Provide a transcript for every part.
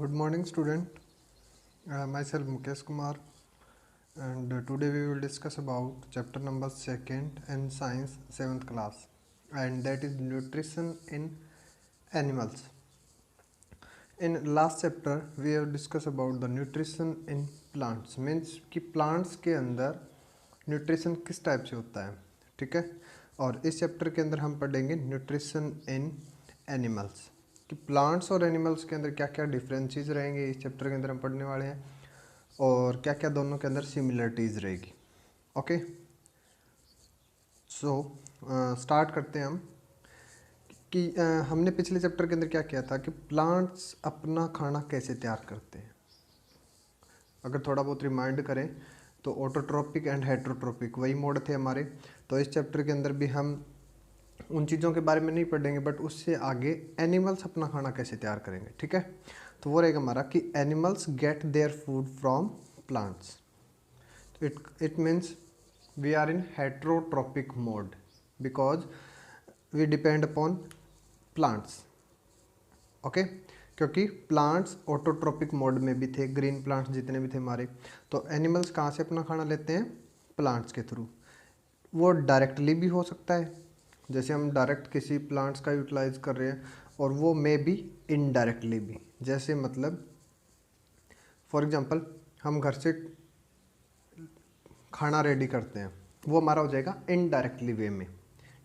Good morning, student. Myself Mukesh Kumar, and today we will discuss about chapter number 2nd in science 7th class, and that is nutrition in animals. In last chapter we have discussed about the nutrition in plants, means कि plants के अंदर nutrition किस type से होता है, ठीक है। और इस चैप्टर के अंदर हम पढ़ेंगे न्यूट्रिशन इन एनिमल्स, कि प्लांट्स और एनिमल्स के अंदर क्या क्या डिफरेंसेस रहेंगे इस चैप्टर के अंदर हम पढ़ने वाले हैं, और क्या क्या दोनों के अंदर सिमिलरिटीज़ रहेगी। ओके, सो स्टार्ट करते हैं हम कि हमने पिछले चैप्टर के अंदर क्या किया था कि प्लांट्स अपना खाना कैसे तैयार करते हैं। अगर थोड़ा बहुत रिमाइंड करें तो ऑटोट्रोपिक एंड हेट्रोट्रोपिक वही मोड थे हमारे। तो इस चैप्टर के अंदर भी हम उन चीज़ों के बारे में नहीं पढ़ेंगे, बट उससे आगे एनिमल्स अपना खाना कैसे तैयार करेंगे, ठीक है। तो वो रहेगा हमारा कि animals get their food from plants. It means we are in heterotrophic mode because we depend upon plants. Okay, क्योंकि प्लांट्स ऑटोट्रोपिक मोड में भी थे, ग्रीन प्लांट्स जितने भी थे हमारे। तो एनिमल्स कहाँ से अपना खाना लेते हैं? प्लांट्स के थ्रू। वो डायरेक्टली भी हो सकता है, जैसे हम डायरेक्ट किसी प्लांट्स का यूटिलाइज कर रहे हैं, और वो मे बी इनडायरेक्टली भी, जैसे मतलब फॉर एग्जांपल हम घर से खाना रेडी करते हैं, वो हमारा हो जाएगा इनडायरेक्टली वे में,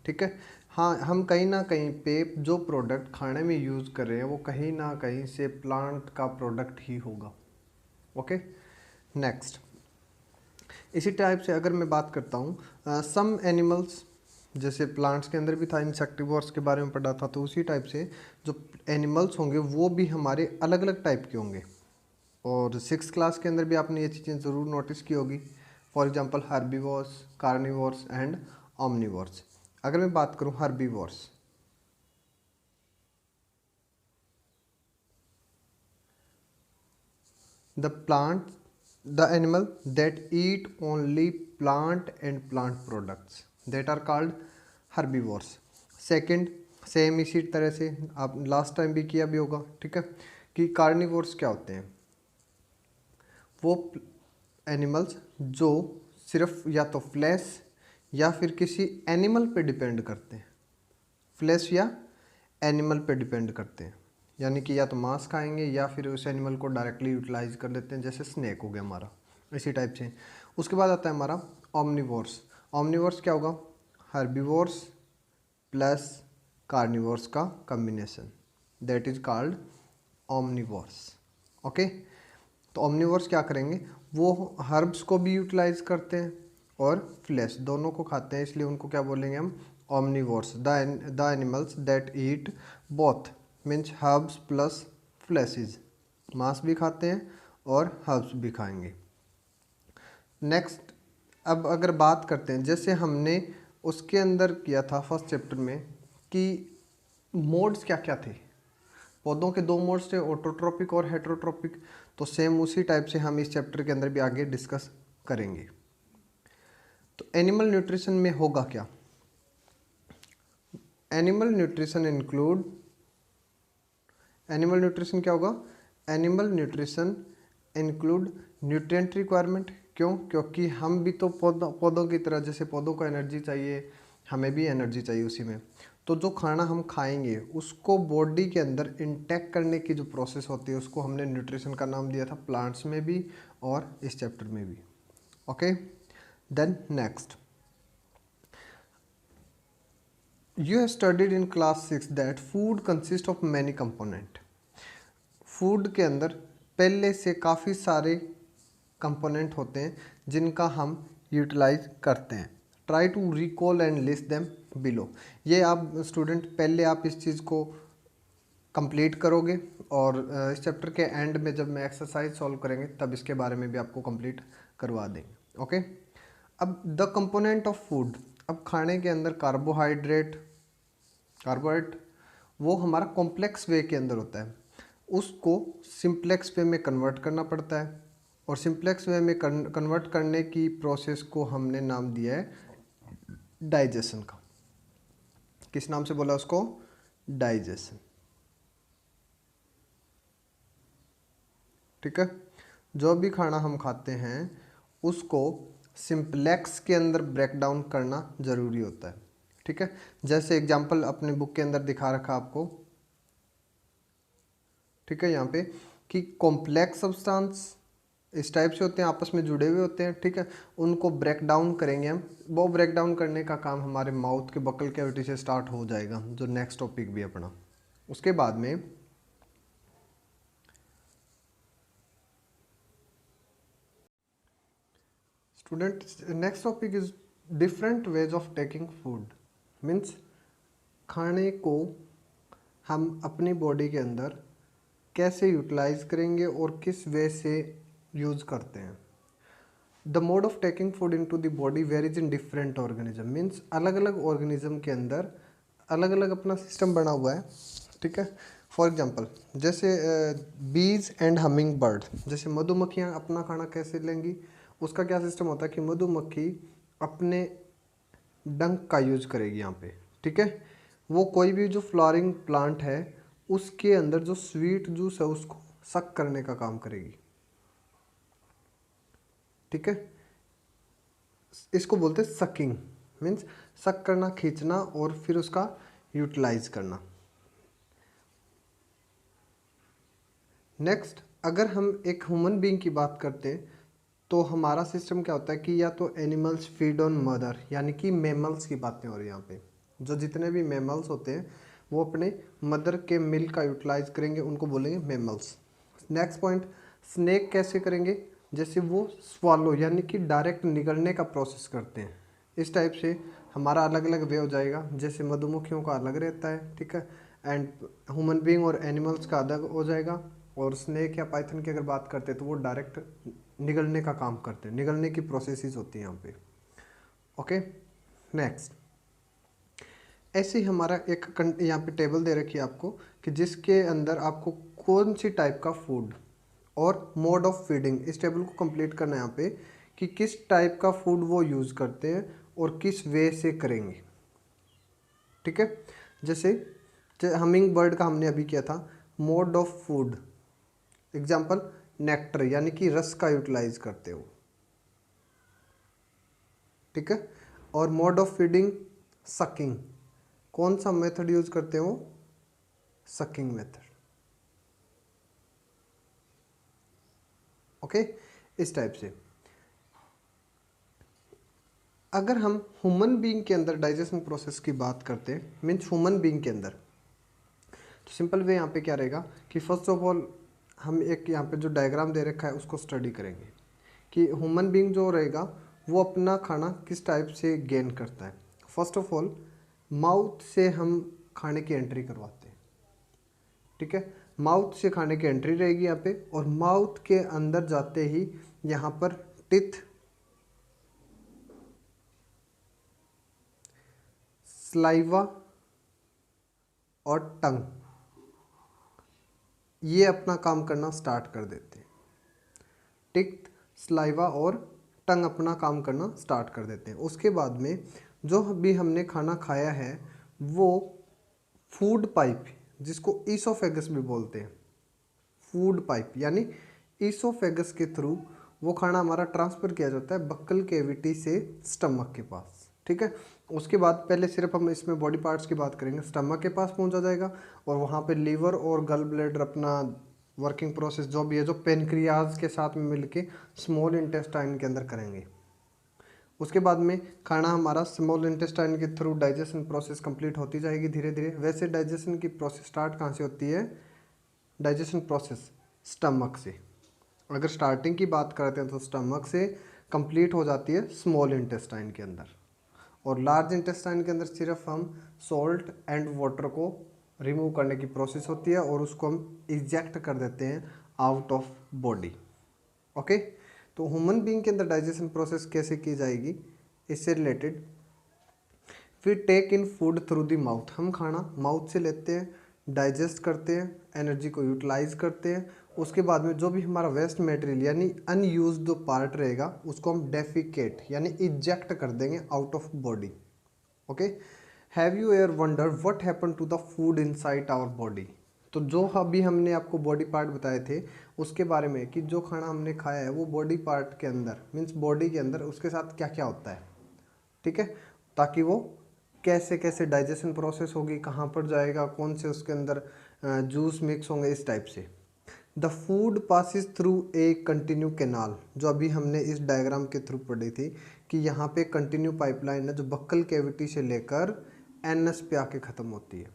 ठीक है। हाँ, हम कहीं ना कहीं पे जो प्रोडक्ट खाने में यूज़ कर रहे हैं वो कहीं ना कहीं से प्लांट का प्रोडक्ट ही होगा। ओके, नेक्स्ट इसी टाइप से अगर मैं बात करता हूँ सम एनिमल्स, जैसे प्लांट्स के अंदर भी था, इंसेक्टिवोर्स के बारे में पढ़ा था, तो उसी टाइप से जो एनिमल्स होंगे वो भी हमारे अलग अलग टाइप के होंगे। और 6th क्लास के अंदर भी आपने ये चीज़ें ज़रूर नोटिस की होगी। For example herbivores, carnivores and omnivores. अगर मैं बात करूँ herbivores, the animal that eat only plant and plant products that are called herbivores. Second same इसी तरह से आप लास्ट टाइम भी किया भी होगा, ठीक है, कि कार्निवोर्स क्या होते हैं? वो एनिमल्स जो सिर्फ या तो फ्लैश या फिर किसी एनिमल पे डिपेंड करते हैं, फ्लैश या एनिमल पे डिपेंड करते हैं, यानी कि या तो मांस खाएंगे या फिर उस एनिमल को डायरेक्टली यूटिलाइज कर लेते हैं, जैसे स्नेक हो गया हमारा, इसी टाइप से। उसके बाद आता है हमारा ओमनिवोर्स। ओमनिवोर्स क्या होगा? हर्बीवोर्स प्लस कार्निवोर्स का combination, that is called omnivores. Okay, तो ओमनिवोर्स क्या करेंगे? वो हर्ब्स को भी यूटिलाइज करते हैं और फ्लैश दोनों को खाते हैं, इसलिए उनको क्या बोलेंगे हम? omnivores. The animals that eat both means herbs plus fleshes, मांस भी खाते हैं और हर्ब्स भी खाएंगे। नेक्स्ट, अब अगर बात करते हैं, जैसे हमने उसके अंदर किया था फर्स्ट चैप्टर में कि मोड्स क्या क्या थे, पौधों के 2 मोड्स थे, ऑटोट्रोपिक और हेट्रोट्रोपिक। तो सेम उसी टाइप से हम इस चैप्टर के अंदर भी आगे डिस्कस करेंगे। तो एनिमल न्यूट्रिशन में होगा क्या? एनिमल न्यूट्रिशन क्या होगा? Animal nutrition include nutrient requirement. क्यों? क्योंकि हम भी तो पौधों की तरह, जैसे पौधों को एनर्जी चाहिए, हमें भी एनर्जी चाहिए उसी में। तो जो खाना हम खाएंगे उसको बॉडी के अंदर इंटेक करने की जो प्रोसेस होती है उसको हमने न्यूट्रिशन का नाम दिया था, प्लांट्स में भी और इस चैप्टर में भी। Okay, then next, You have studied in class 6 that food consists of many component. Food के अंदर पहले से काफ़ी सारे कंपोनेंट होते हैं जिनका हम यूटिलाइज करते हैं। Try to recall and list them below. ये आप स्टूडेंट पहले आप इस चीज़ को कंप्लीट करोगे, और इस चैप्टर के एंड में जब मैं एक्सरसाइज सॉल्व करेंगे तब इसके बारे में भी आपको कंप्लीट करवा देंगे। ओके, अब द कंपोनेंट ऑफ फूड, अब खाने के अंदर कार्बोहाइड्रेट वो हमारा कॉम्प्लेक्स वे के अंदर होता है, उसको सिंप्लेक्स वे में कन्वर्ट करना पड़ता है, और सिंप्लेक्स वे में कन्वर्ट करने की प्रोसेस को हमने नाम दिया है डाइजेशन का। किस नाम से बोला उसको? डाइजेशन। ठीक है। जो भी खाना हम खाते हैं उसको सिंप्लेक्स के अंदर ब्रेक डाउन करना ज़रूरी होता है, ठीक है। जैसे एग्जांपल अपने बुक के अंदर दिखा रखा आपको, ठीक है, यहाँ पे कि कॉम्प्लेक्स सब्सटेंस इस टाइप से होते हैं, आपस में जुड़े हुए होते हैं, ठीक है। उनको ब्रेक डाउन करेंगे हम। वो ब्रेक डाउन करने का काम हमारे माउथ के बकल कैविटी से स्टार्ट हो जाएगा, जो नेक्स्ट टॉपिक भी अपना। उसके बाद में student next topic is different ways of taking food. Means खाने को हम अपनी बॉडी के अंदर कैसे यूटिलाइज करेंगे और किस वे से यूज़ करते हैं। The mode of taking food into the body varies in different organism. Means अलग अलग ऑर्गेनिज्म के अंदर अलग अलग अपना सिस्टम बना हुआ है, ठीक है। फॉर एग्जांपल जैसे बीज एंड हमिंग बर्ड, जैसे मधुमक्खियाँ अपना खाना कैसे लेंगी, उसका क्या सिस्टम होता है कि मधुमक्खी अपने डंक का यूज करेगी यहाँ पे, ठीक है। वो कोई भी जो फ्लावरिंग प्लांट है उसके अंदर जो स्वीट जूस है उसको सक करने का काम करेगी, ठीक है। इसको बोलते हैं सकिंग। मीन्स सक करना, खींचना और फिर उसका यूटिलाइज करना। नेक्स्ट अगर हम एक ह्यूमन बीइंग की बात करते हैं तो हमारा सिस्टम क्या होता है कि या तो एनिमल्स फीड ऑन मदर, यानी कि मेमल्स की बातें हो रही हैं यहाँ पे। जो जितने भी मेमल्स होते हैं वो अपने मदर के मिल्क का यूटिलाइज करेंगे, उनको बोलेंगे मेमल्स। नेक्स्ट पॉइंट, स्नेक कैसे करेंगे, जैसे वो स्वालो यानी कि डायरेक्ट निगलने का प्रोसेस करते हैं। इस टाइप से हमारा अलग अलग वे हो जाएगा, जैसे मधुमक्खियों का अलग रहता है, ठीक है, एंड ह्यूमन बीइंग और एनिमल्स का अलग हो जाएगा। और स्नेक या पाइथन की अगर बात करते हैं तो वो डायरेक्ट निगलने का काम करते हैं, निगलने की प्रोसेसेस होती हैं यहाँ पे। ओके नेक्स्ट, ऐसे ही हमारा एक यहाँ पे टेबल दे रखी है आपको कि जिसके अंदर आपको कौन सी टाइप का फूड और मोड ऑफ फीडिंग, इस टेबल को कंप्लीट करना है यहाँ पे कि किस टाइप का फूड वो यूज़ करते हैं और किस वे से करेंगे, ठीक है। जैसे हमिंग बर्ड का हमने अभी किया था, mode of food example nectar यानी कि रस का यूटिलाइज करते हो, ठीक है। और मोड ऑफ फीडिंग सकिंग, कौन सा मेथड यूज करते हो, सकिंग मेथड, ओके। इस टाइप से अगर हम ह्यूमन बीइंग के अंदर डाइजेशन प्रोसेस की बात करते हैं, मीन्स ह्यूमन बीइंग के अंदर, तो सिंपल वे यहाँ पे क्या रहेगा कि फर्स्ट ऑफ ऑल हम एक यहाँ पे जो डायग्राम दे रखा है उसको स्टडी करेंगे कि ह्यूमन बीइंग जो रहेगा वो अपना खाना किस टाइप से गेन करता है। फर्स्ट ऑफ ऑल माउथ से हम खाने की एंट्री करवाते हैं, ठीक है। माउथ से खाने की एंट्री रहेगी यहाँ पे, और माउथ के अंदर जाते ही यहाँ पर टिथ, स्लाइवा और टंग ये अपना काम करना स्टार्ट कर देते हैं। टिथ, स्लाइवा और टंग अपना काम करना स्टार्ट कर देते हैं। उसके बाद में जो भी हमने खाना खाया है वो फूड पाइप, जिसको ईसोफेगस भी बोलते हैं, फूड पाइप यानी ईसोफेगस के थ्रू वो खाना हमारा ट्रांसफ़र किया जाता है बक्कल कैविटी से स्टमक के पास, ठीक है। उसके बाद पहले सिर्फ हम इसमें बॉडी पार्ट्स की बात करेंगे, स्टमक के पास पहुंचा जाएगा और वहाँ पे लीवर और गल ब्लैडर अपना वर्किंग प्रोसेस जो भी है, जो पेनक्रियाज के साथ में मिलके स्मॉल इंटेस्टाइन के अंदर करेंगे। उसके बाद में खाना हमारा स्मॉल इंटेस्टाइन के थ्रू डाइजेशन प्रोसेस कंप्लीट होती जाएगी धीरे धीरे। वैसे डाइजेशन की प्रोसेस स्टार्ट कहाँ से होती है, डाइजेशन प्रोसेस स्टमक से। अगर स्टार्टिंग की बात करते हैं तो स्टमक से कंप्लीट हो जाती है स्मॉल इंटेस्टाइन के अंदर, और लार्ज इंटेस्टाइन के अंदर सिर्फ हम सॉल्ट एंड वाटर को रिमूव करने की प्रोसेस होती है और उसको हम इजेक्ट कर देते हैं आउट ऑफ बॉडी, ओके। तो ह्यूमन बीइंग के अंदर डाइजेशन प्रोसेस कैसे की जाएगी, इससे रिलेटेड फिर take in food through the mouth, हम खाना माउथ से लेते हैं, डाइजेस्ट करते हैं, एनर्जी को यूटिलाइज करते हैं। उसके बाद में जो भी हमारा वेस्ट मटेरियल यानी अनयूज्ड जो पार्ट रहेगा उसको हम डेफिकेट यानी इजेक्ट कर देंगे out of body, okay. Have you ever wonder what happen to the food inside our body, तो जो अभी हमने आपको बॉडी पार्ट बताए थे उसके बारे में कि जो खाना हमने खाया है वो बॉडी पार्ट के अंदर मीन्स बॉडी के अंदर उसके साथ क्या क्या होता है, ठीक है, ताकि वो कैसे कैसे डाइजेशन प्रोसेस होगी, कहाँ पर जाएगा, कौन से उसके अंदर जूस मिक्स होंगे, इस टाइप से। The food passes through a continue canal, जो अभी हमने इस डायग्राम के थ्रू पढ़ी थी कि यहाँ पे कंटिन्यू पाइपलाइन है जो बक्कल कैविटी से लेकर एनएस पे आके ख़त्म होती है,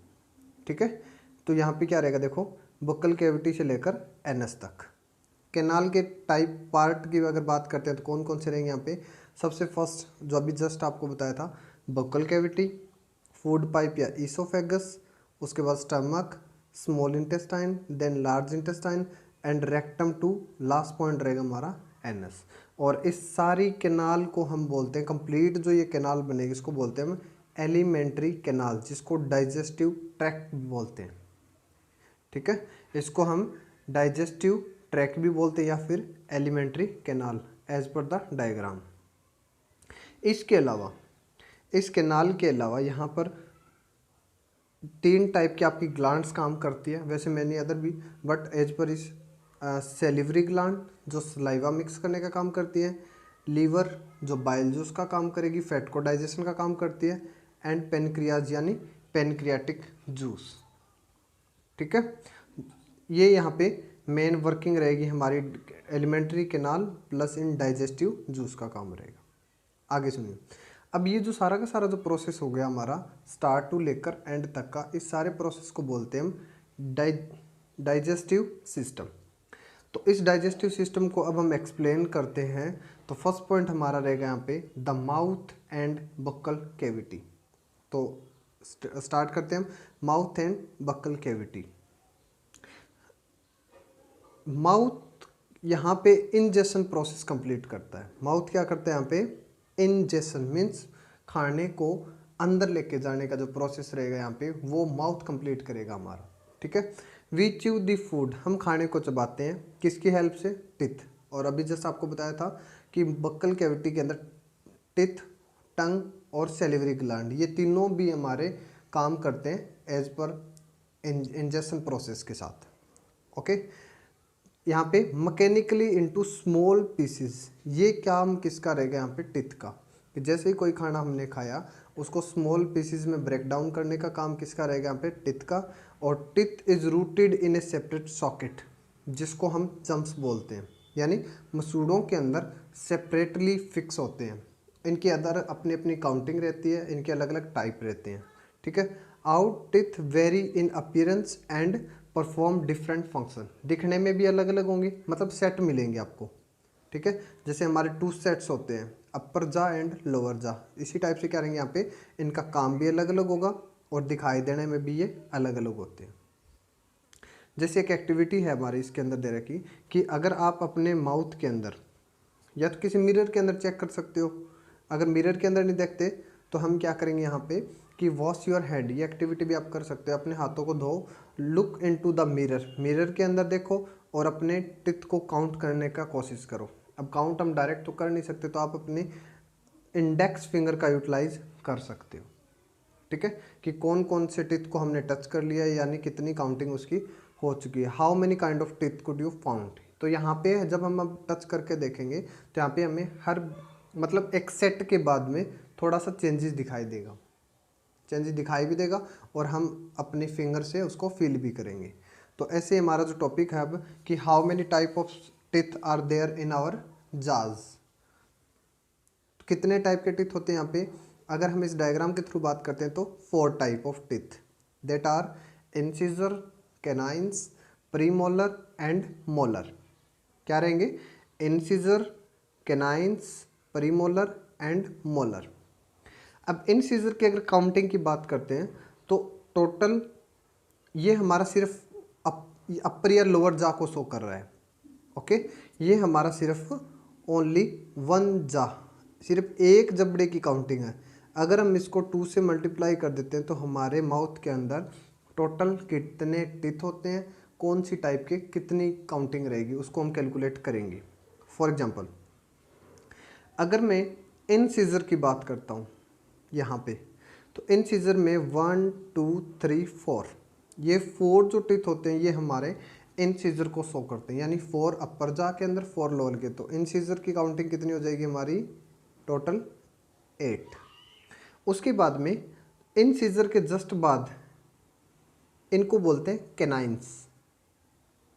ठीक है। तो यहाँ पे क्या रहेगा, देखो बक्कल कैविटी से लेकर एनएस तक। कैनाल के टाइप पार्ट की अगर बात करते हैं तो कौन कौन से रहेंगे यहाँ पे, सबसे फर्स्ट जो अभी जस्ट आपको बताया था बक्कल कैविटी, फूड पाइप या ईसोफेगस, उसके बाद stomach, small intestine, then large intestine and rectum to last point रहेगा हमारा एनएस। और इस सारी कैनाल को हम बोलते हैं, कंप्लीट जो ये कैनाल बनेगी इसको बोलते हैं हम एलिमेंट्री कैनाल, जिसको डाइजेस्टिव ट्रैक्ट भी बोलते हैं, ठीक है। इसको हम डाइजेस्टिव ट्रैक भी बोलते हैं या फिर alimentary canal as per the diagram. इसके अलावा इस कैनाल के अलावा यहाँ पर 3 टाइप की आपकी ग्लैंड्स काम करती है, वैसे मैनी अदर भी, बट एज पर इस सेलिवरी ग्लैंड जो सलाइवा मिक्स करने का काम करती है, लीवर जो बाइल जूस का काम करेगी, फैट को डाइजेशन का काम करती है, एंड पेनक्रियाज यानी पेनक्रियाटिक जूस, ठीक है। ये यहाँ पे मेन वर्किंग रहेगी हमारी एलिमेंट्री कैनाल प्लस इन डाइजेस्टिव जूस का काम रहेगा। आगे सुनिए, अब ये जो सारा का सारा जो प्रोसेस हो गया हमारा स्टार्ट टू लेकर एंड तक का, इस सारे प्रोसेस को बोलते हैं हम डाइजेस्टिव सिस्टम। तो इस डाइजेस्टिव सिस्टम को अब हम एक्सप्लेन करते हैं। तो फर्स्ट पॉइंट हमारा रहेगा यहाँ पे the mouth and buccal cavity. तो स्टार्ट करते हैं हम mouth and buccal cavity. Mouth यहाँ पे इंजेशन प्रोसेस कंप्लीट करता है। माउथ क्या करता है यहाँ पे, इंजेशन मीन्स खाने को अंदर लेके जाने का जो प्रोसेस रहेगा यहाँ पे वो माउथ कंप्लीट करेगा हमारा, ठीक है। वी च्यू द फूड, हम खाने को चबाते हैं किसकी हेल्प से, टिथ। और अभी जैसे आपको बताया था कि बक्कल कैविटी के अंदर टिथ, टंग और सेलिवरी ग्लैंड, ये तीनों भी हमारे काम करते हैं एज पर इंजेशन प्रोसेस के साथ, ओके। यहाँ पे मैकेनिकली इनटू स्मॉल पीसेस, ये काम किसका रहेगा यहाँ पे, टिथ का। कि जैसे ही कोई खाना हमने खाया उसको स्मॉल पीसेस में ब्रेक डाउन करने का काम किसका रहेगा यहाँ पे, टिथ का। और teeth is rooted in A separate socket, जिसको हम चम्प्स बोलते हैं, यानी मसूड़ों के अंदर सेपरेटली फिक्स होते हैं। इनके अंदर अपनी अपनी काउंटिंग रहती है, इनके अलग अलग टाइप रहते हैं, ठीक है। Out teeth very in appearance and perform different function, दिखने में भी अलग अलग होंगे, मतलब सेट मिलेंगे आपको, ठीक है। जैसे हमारे 2 सेट्स होते हैं, अपर जा एंड लोअर जा, इसी टाइप से क्या रहेंगे यहाँ पे, इनका काम भी अलग अलग होगा और दिखाई देने में भी ये अलग अलग होते हैं। जैसे एक एक्टिविटी है हमारी इसके अंदर दे रखी कि अगर आप अपने माउथ के अंदर या तो किसी मिरर के अंदर चेक कर सकते हो, अगर मिरर के अंदर नहीं देखते तो हम क्या करेंगे यहाँ पे कि वॉश योर हैंड, ये एक्टिविटी भी आप कर सकते हो, अपने हाथों को धो, look into the mirror, mirror के अंदर देखो और अपने टिथ को काउंट करने का कोशिश करो। अब काउंट हम डायरेक्ट तो कर नहीं सकते, तो आप अपने इंडेक्स फिंगर का यूटिलाइज कर सकते हो, ठीक है, कि कौन कौन से टिथ को हमने टच कर लिया है, यानी कितनी काउंटिंग उसकी हो चुकी है। How many kind of teeth could you found. तो यहाँ पे जब हम अब टच करके देखेंगे तो यहाँ पे हमें हर मतलब एक सेट के बाद में थोड़ा सा चेंजेस दिखाई देगा, चेंजेस दिखाई भी देगा और हम अपने फिंगर से उसको फील भी करेंगे। तो ऐसे हमारा जो टॉपिक है अब कि how many type of teeth are there in our jaws, कितने टाइप के टिथ होते हैं यहाँ पे। अगर हम इस डायग्राम के थ्रू बात करते हैं तो 4 type of teeth that are incisor, canines, premolar and molar. क्या रहेंगे, incisor, canines, premolar and molar. अब इंसिजर की अगर काउंटिंग की बात करते हैं तो टोटल ये हमारा सिर्फ अपर या लोअर जा को शो कर रहा है, ओके। ये हमारा सिर्फ ओनली 1 जा, सिर्फ एक जबड़े की काउंटिंग है। अगर हम इसको 2 से मल्टीप्लाई कर देते हैं तो हमारे माउथ के अंदर टोटल कितने टिथ होते हैं, कौन सी टाइप के कितनी काउंटिंग रहेगी, उसको हम कैलकुलेट करेंगे। फॉर एग्जांपल अगर मैं इंसिजर की बात करता हूँ यहाँ पे, तो इंसिजर में 1 2 3 4 ये 4 जो टिथ होते हैं ये हमारे इंसिजर को शो करते हैं, यानी 4 अपर जा के अंदर 4 लोअर के। तो इंसिजर की काउंटिंग कितनी हो जाएगी हमारी, टोटल 8। उसके बाद में इंसिजर के जस्ट बाद इनको बोलते हैं कैनाइंस,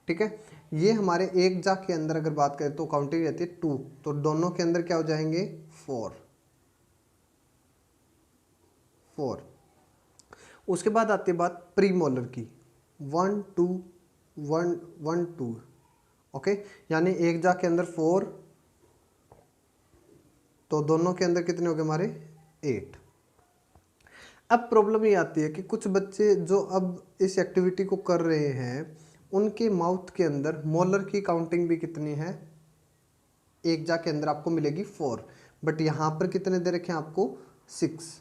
ठीक है। ये हमारे एक जा के अंदर अगर बात करें तो काउंटिंग रहती है 2, तो दोनों के अंदर क्या हो जाएंगे 4। उसके बाद आती है बात प्री मोलर की, 1 2 1 1 2, ओके, यानी एक जा के अंदर 4, तो दोनों के अंदर कितने हो गए हमारे 8। अब प्रॉब्लम ये आती है कि कुछ बच्चे जो अब इस एक्टिविटी को कर रहे हैं उनके माउथ के अंदर मोलर की काउंटिंग भी कितनी है, एक जा के अंदर आपको मिलेगी 4, बट यहाँ पर कितने दे रखे हैं आपको 6।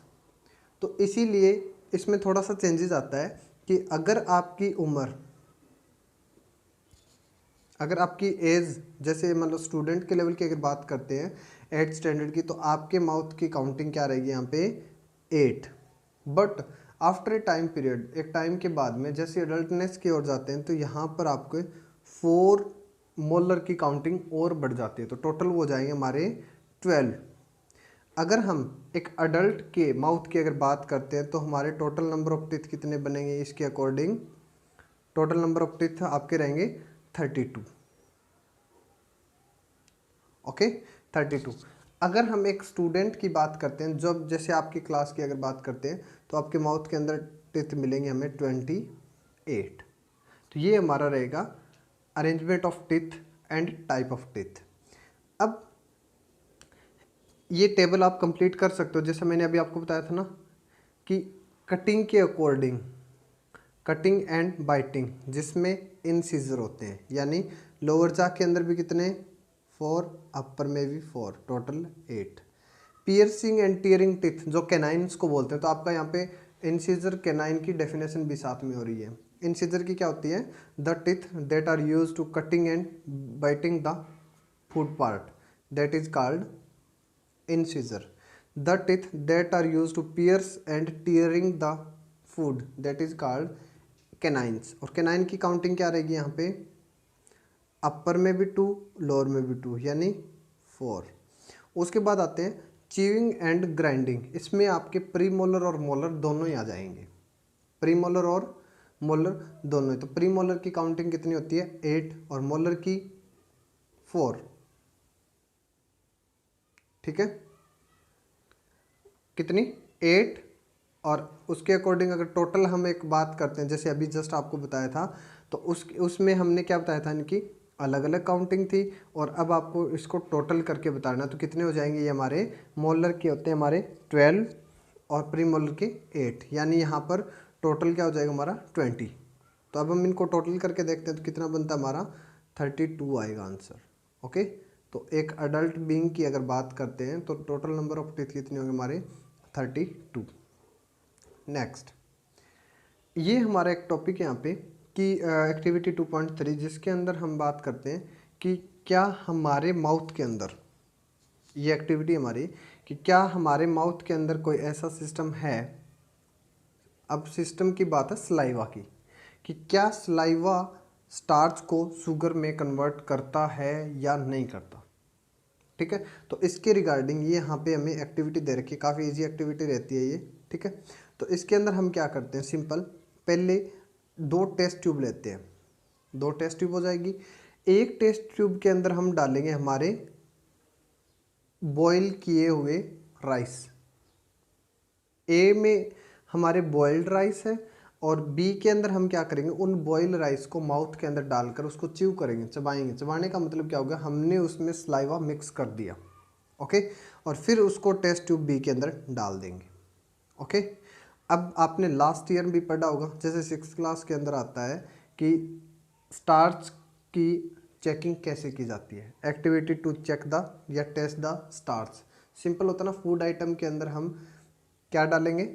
तो इसीलिए इसमें थोड़ा सा चेंजेस आता है कि अगर आपकी उम्र, अगर आपकी एज जैसे मतलब स्टूडेंट के लेवल की अगर बात करते हैं 8th स्टैंडर्ड की, तो आपके माउथ की काउंटिंग क्या रहेगी यहाँ पे 8। But after a time period, एक टाइम के बाद में जैसे एडल्टनेस की ओर जाते हैं तो यहाँ पर आपके 4 मोलर की काउंटिंग और बढ़ जाती है, तो टोटल वो जाएंगे हमारे 12। अगर हम एक अडल्ट के माउथ की अगर बात करते हैं तो हमारे टोटल नंबर ऑफ टीथ कितने बनेंगे, इसके according total number of teeth आपके रहेंगे 32, ओके 32। अगर हम एक स्टूडेंट की बात करते हैं, जब जैसे आपकी क्लास की अगर बात करते हैं तो आपके माउथ के अंदर टीथ मिलेंगे हमें 28। तो ये हमारा रहेगा arrangement of teeth and type of teeth. अब ये टेबल आप कंप्लीट कर सकते हो, जैसे मैंने अभी आपको बताया था ना कि कटिंग के अकॉर्डिंग, कटिंग एंड बाइटिंग जिसमें इंसिजर होते हैं, यानी लोअर जा के अंदर भी कितने 4, अपर में भी 4, total 8। Piercing and tearing teeth जो कैनाइन्स को बोलते हैं, तो आपका यहाँ पे इंसिजर कैनाइन की डेफिनेशन भी साथ में हो रही है। इंसिजर की क्या होती है, the teeth that are use to cutting and biting the food part that is called incisor. The teeth that are used to pierce and tearing the food that is called canines। और canine की counting क्या रहेगी यहाँ पे, अपर में भी 2, lower में भी 2, यानी 4। उसके बाद आते हैं च्यूइंग एंड ग्राइंडिंग, इसमें आपके प्री मोलर और मोलर दोनों ही आ जाएंगे, प्री मोलर और मोलर दोनों ही। तो प्री मोलर की काउंटिंग कितनी होती है 8 और मोलर की 4, ठीक है, कितनी 8। और उसके अकॉर्डिंग अगर टोटल हम एक बात करते हैं, जैसे अभी जस्ट आपको बताया था, तो उसमें हमने क्या बताया था, इनकी अलग अलग काउंटिंग थी, और अब आपको इसको टोटल करके बताना। तो कितने हो जाएंगे, ये हमारे मोलर के होते हैं हमारे 12 और प्री मोलर के 8, यानी यहाँ पर टोटल क्या हो जाएगा हमारा 20। तो अब हम इनको टोटल करके देखते हैं तो कितना बनता है हमारा 32 आएगा आंसर, ओके। तो एक अडल्ट बीइंग की अगर बात करते हैं तो टोटल नंबर ऑफ टीथ कितने होंगे हमारे 32। नेक्स्ट, ये हमारा एक टॉपिक है यहाँ पे कि एक्टिविटी 2.3 जिसके अंदर हम बात करते हैं कि क्या हमारे माउथ के अंदर, ये एक्टिविटी हमारी कि क्या हमारे माउथ के अंदर कोई ऐसा सिस्टम है। अब सिस्टम की बात है सलाइवा की, कि क्या सलाइवा स्टार्च को शुगर में कन्वर्ट करता है या नहीं करता, ठीक है। तो इसके रिगार्डिंग ये यहाँ पे हमें एक्टिविटी दे रखी है, काफ़ी इजी एक्टिविटी रहती है ये, ठीक है। तो इसके अंदर हम क्या करते हैं, सिंपल पहले 2 टेस्ट ट्यूब लेते हैं, 2 टेस्ट ट्यूब हो जाएगी। एक टेस्ट ट्यूब के अंदर हम डालेंगे हमारे बॉईल किए हुए राइस, ए में हमारे बॉइल्ड राइस है और बी के अंदर हम क्या करेंगे, उन बॉइल्ड राइस को माउथ के अंदर डालकर उसको च्यू करेंगे, चबाएंगे। चबाने का मतलब क्या होगा, हमने उसमें सलाइवा मिक्स कर दिया, ओके, और फिर उसको टेस्ट ट्यूब बी के अंदर डाल देंगे, ओके। अब आपने लास्ट ईयर भी पढ़ा होगा, जैसे 6th क्लास के अंदर आता है कि स्टार्च की चेकिंग कैसे की जाती है, एक्टिविटी टू चेक द या टेस्ट द स्टार्च। सिंपल होता है ना, फूड आइटम के अंदर हम क्या डालेंगे,